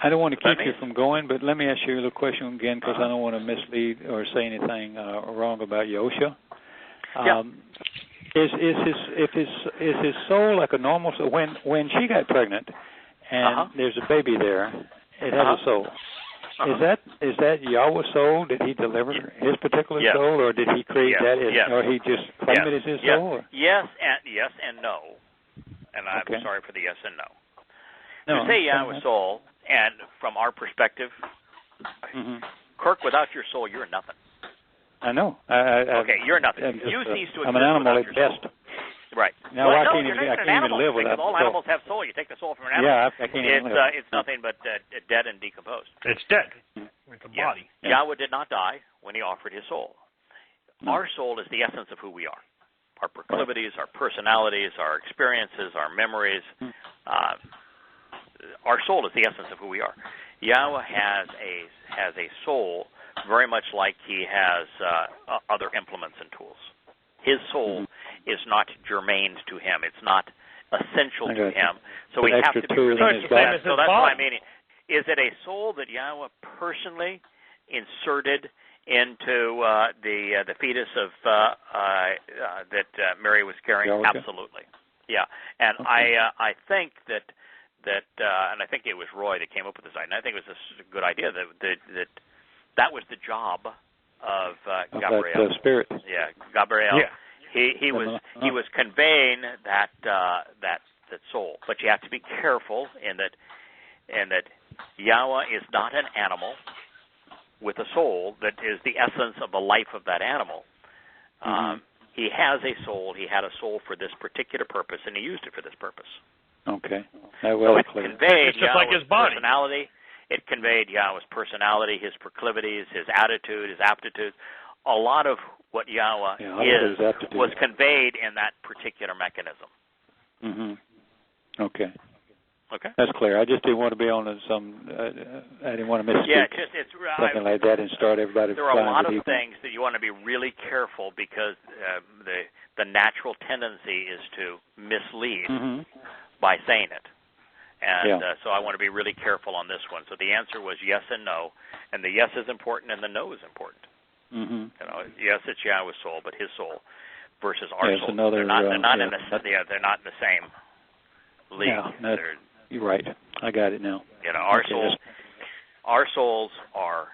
I don't want to keep you from going, but let me ask you a little question again, because I don't want to mislead or say anything wrong about Yosha. Is his soul like a normal soul? When she got pregnant and there's a baby there, it has a soul. Is that Yahweh's soul? Did he deliver his particular soul, or did he create that? Or he just claimed it as his soul? Yes and no. And I'm sorry for the yes and no. You say Yahweh's soul, and from our perspective, Kirk, without your soul, you're nothing. I know. You're nothing. You cease to exist. I'm an animal at best. Right. Now, I can't even live without all animals have soul. You take the soul from an animal. Yeah, I can't even live. It's nothing but dead and decomposed. It's dead. It's a body. Yeah. Yahweh did not die when he offered his soul. Our soul is the essence of who we are. Our proclivities, our personalities, our experiences, our memories. Our soul is the essence of who we are. Yahweh has a soul very much like he has other implements and tools. His soul is not germane to him. It's not essential to him. So we have to be really so that's what I mean. Is it a soul that Yahweh personally inserted into the fetus of that Mary was carrying? Absolutely. Yeah. And I think that and I think it was Roy that came up with this idea. And I think it was a good idea that was the job of Gabriel. That spirit. Yeah, Gabriel. Yeah. He was conveying that soul, but you have to be careful in that Yahweh is not an animal with a soul that is the essence of the life of that animal. He has a soul. He had a soul for this particular purpose, and he used it for this purpose. Okay. So it conveyed just like his body. Personality. It conveyed Yahweh's personality, his proclivities, his attitude, his aptitudes. A lot of what Yahweh was conveyed in that particular mechanism. Okay. That's clear. I just didn't want to be on some. I didn't want to misspeak. Something like that and start everybody. There are a lot of things that you want to be really careful because the natural tendency is to mislead by saying it. And so I want to be really careful on this one. So the answer was yes and no, and the yes is important and the no is important. Yes, it's Yahweh's soul, but his soul versus our soul. They're not in the same league. You're right. I got it now. Our souls are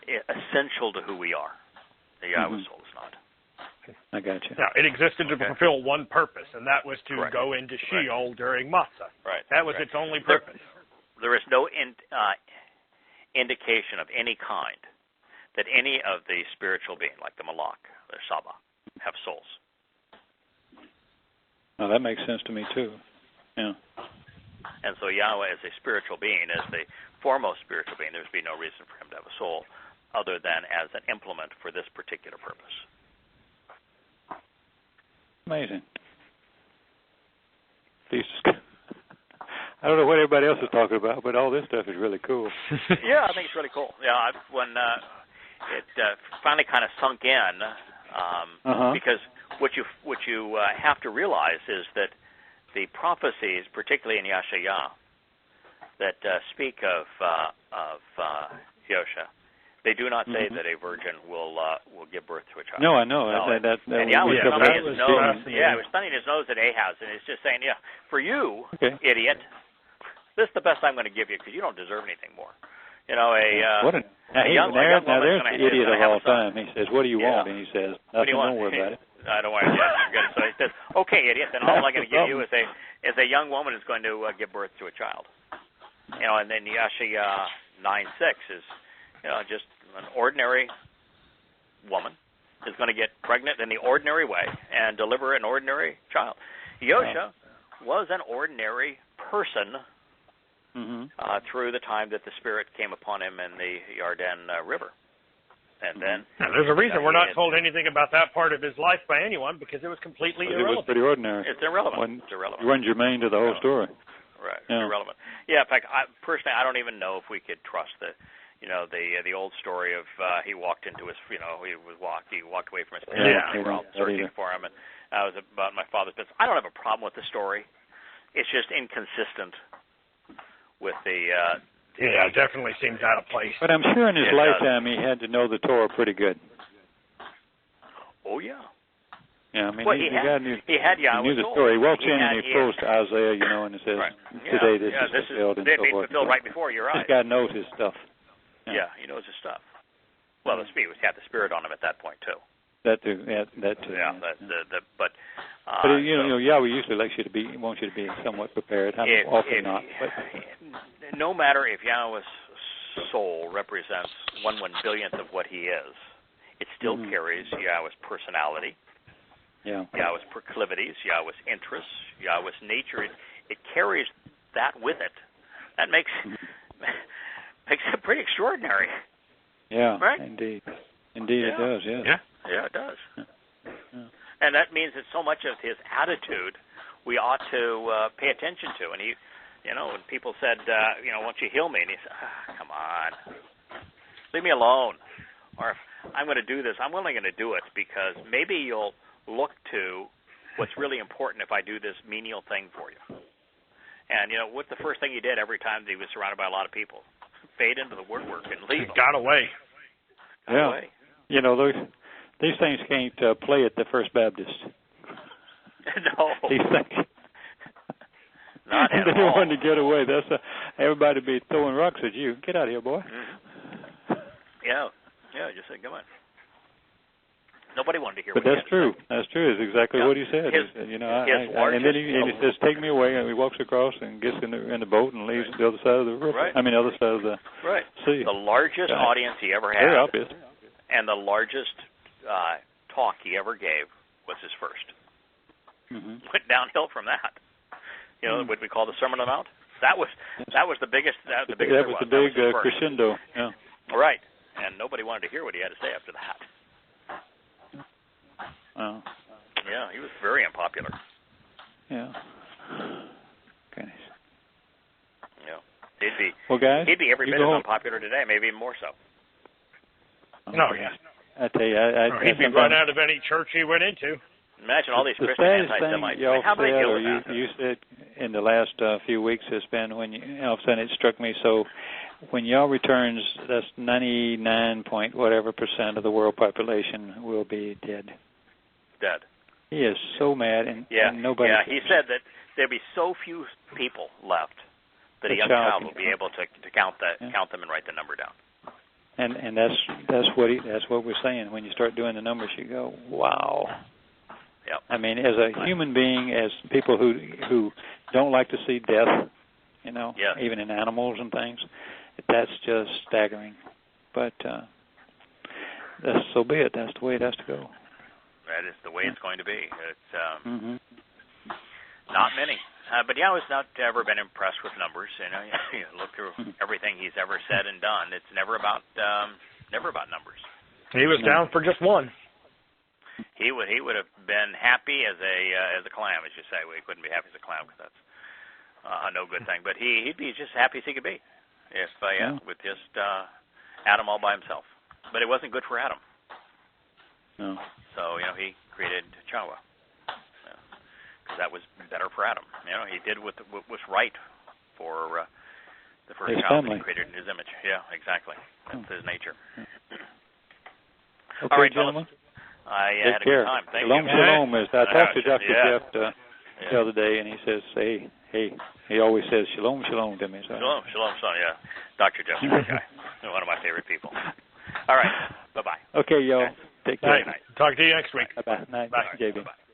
essential to who we are. The Yahweh soul is not. I got you. Now, it existed to fulfill one purpose, and that was to go into Sheol during Matzah. Right. That was its only purpose. There is no indication of any kind that any of the spiritual beings, like the Malak, the Sabbath, have souls. Well, that makes sense to me too. Yeah. And so Yahweh, as a spiritual being, as the foremost spiritual being, there's be no reason for him to have a soul other than as an implement for this particular purpose. Amazing. I don't know what everybody else is talking about, but all this stuff is really cool. Yeah, I think it's really cool. Yeah, when it finally kind of sunk in, because what you have to realize is that the prophecies, particularly in Yahshua, that speak of Yosha, they do not say that a virgin will give birth to a child. No, I know. And Yahweh was thumbing his nose. Yeah, he was thumbing his nose at Ahaz, and he's just saying, "Yeah, for you, idiot, this is the best I'm going to give you because you don't deserve anything more." You know, a young woman is going to have idiot of all time. He says, "What do you want?" Yeah. And he says, "Nothing. Don't worry about it." I don't want to get it. So he says, "Okay, idiot, then all I'm going to give you is a young woman is going to give birth to a child." You know, and then Yahshua 9:6 is, you know, just an ordinary woman is going to get pregnant in the ordinary way and deliver an ordinary child. Yosha was an ordinary person through the time that the Spirit came upon him in the Yarden River. And then now, there's a reason we're not told anything about that part of his life by anyone, because it was completely irrelevant. It was pretty ordinary. It's irrelevant. It's irrelevant. It wasn't germane to the whole story. Right. Yeah. Irrelevant. Yeah. In fact, personally, I don't even know if we could trust the old story of he walked into his, he walked away from his parents, searching for him, and it was about my father's business. I don't have a problem with the story. It's just inconsistent with the. It definitely seems out of place. But I'm sure in his lifetime he had to know the Torah pretty good. Oh yeah. Yeah, I mean, he had Yahweh. He knew the story. He walks in and he pulls to Isaiah, and it says, "Today this is fulfilled," and so forth. Fulfilled right before your eyes. This guy knows his stuff. Yeah, he knows his stuff. Well, he had the Spirit on him at that point too. That too. Yeah, that too. Yeah, but Yahweh usually wants you to be somewhat prepared. Often not. But no matter if Yahweh's soul represents 1/1 billionth of what he is, it still carries Yahweh's personality. Yeah. Yahweh's proclivities, Yahweh's interests, Yahweh's nature. It carries that with it. That makes it pretty extraordinary. Yeah, right? Indeed it does, yes. Yeah, it does. Yeah. And that means that so much of his attitude we ought to pay attention to. And he, when people said, won't you heal me? And he said, come on, leave me alone. Or if I'm going to do this, I'm only going to do it because maybe you'll look to what's really important if I do this menial thing for you. And, what's the first thing he did every time that he was surrounded by a lot of people? Fade into the woodwork and leave. Got away. Got away. These things can't play at the First Baptist. No. These things. Not at they all. wanted to get away. Everybody be throwing rocks at you. Get out of here, boy. Mm-hmm. Yeah, just say, come on. Nobody wanted to hear but what that's true. That's true. It's exactly what he said. He said, and then he says, take me away, and he walks across and gets in the boat and leaves the other side of the river. Right. I mean, the other side of the sea. The largest audience he ever had. Very obvious. And the largest talk he ever gave was his first. Went downhill from that. What we call the Sermon on the Mount. That was the biggest. That was the big crescendo. Yeah. Right. And nobody wanted to hear what he had to say after that. Oh. Yeah, he was very unpopular. Yeah. Goodness. Yeah. He'd be every bit as unpopular today, maybe even more so. No, yeah. I tell you, he'd be run out of any church he went into. Imagine all these Christian anti-Semites. Y'all said, you said in the last few weeks has been when all of a sudden it struck me. So when y'all returns, that's 99% of the world population will be dead. Dead. He is so mad, and nobody. Yeah, he said that there'd be so few people left that a young child will be able to count them and write the number down. And that's what we're saying. When you start doing the numbers, you go, wow. Yep. I mean, as a human being, as people who don't like to see death, even in animals and things, that's just staggering. But so be it. That's the way it has to go. That is the way it's going to be. It's not many. But Yahweh's not ever been impressed with numbers. You look through everything he's ever said and done. It's never about numbers. He was down for just one. He would have been happy as a clam, as you say. Well, he couldn't be happy as a clam because that's no good thing. But he'd be just as happy as he could be if with just Adam all by himself. But it wasn't good for Adam. No. So he created Towrah. Because that was better for Adam. He did what was right for the first child that he created in his image. Yeah, exactly. That's his nature. Okay, all right, gentlemen. I had a good time. Thank you. Shalom. I talked to Dr. Jeff the other day, and he says, hey, he always says shalom to me. So. Shalom, son, yeah. Dr. Jeff, a great guy. One of my favorite people. All right, bye-bye. Okay, y'all. Take care. Talk to you next week. Bye-bye. Night. Bye. JB. Bye-bye.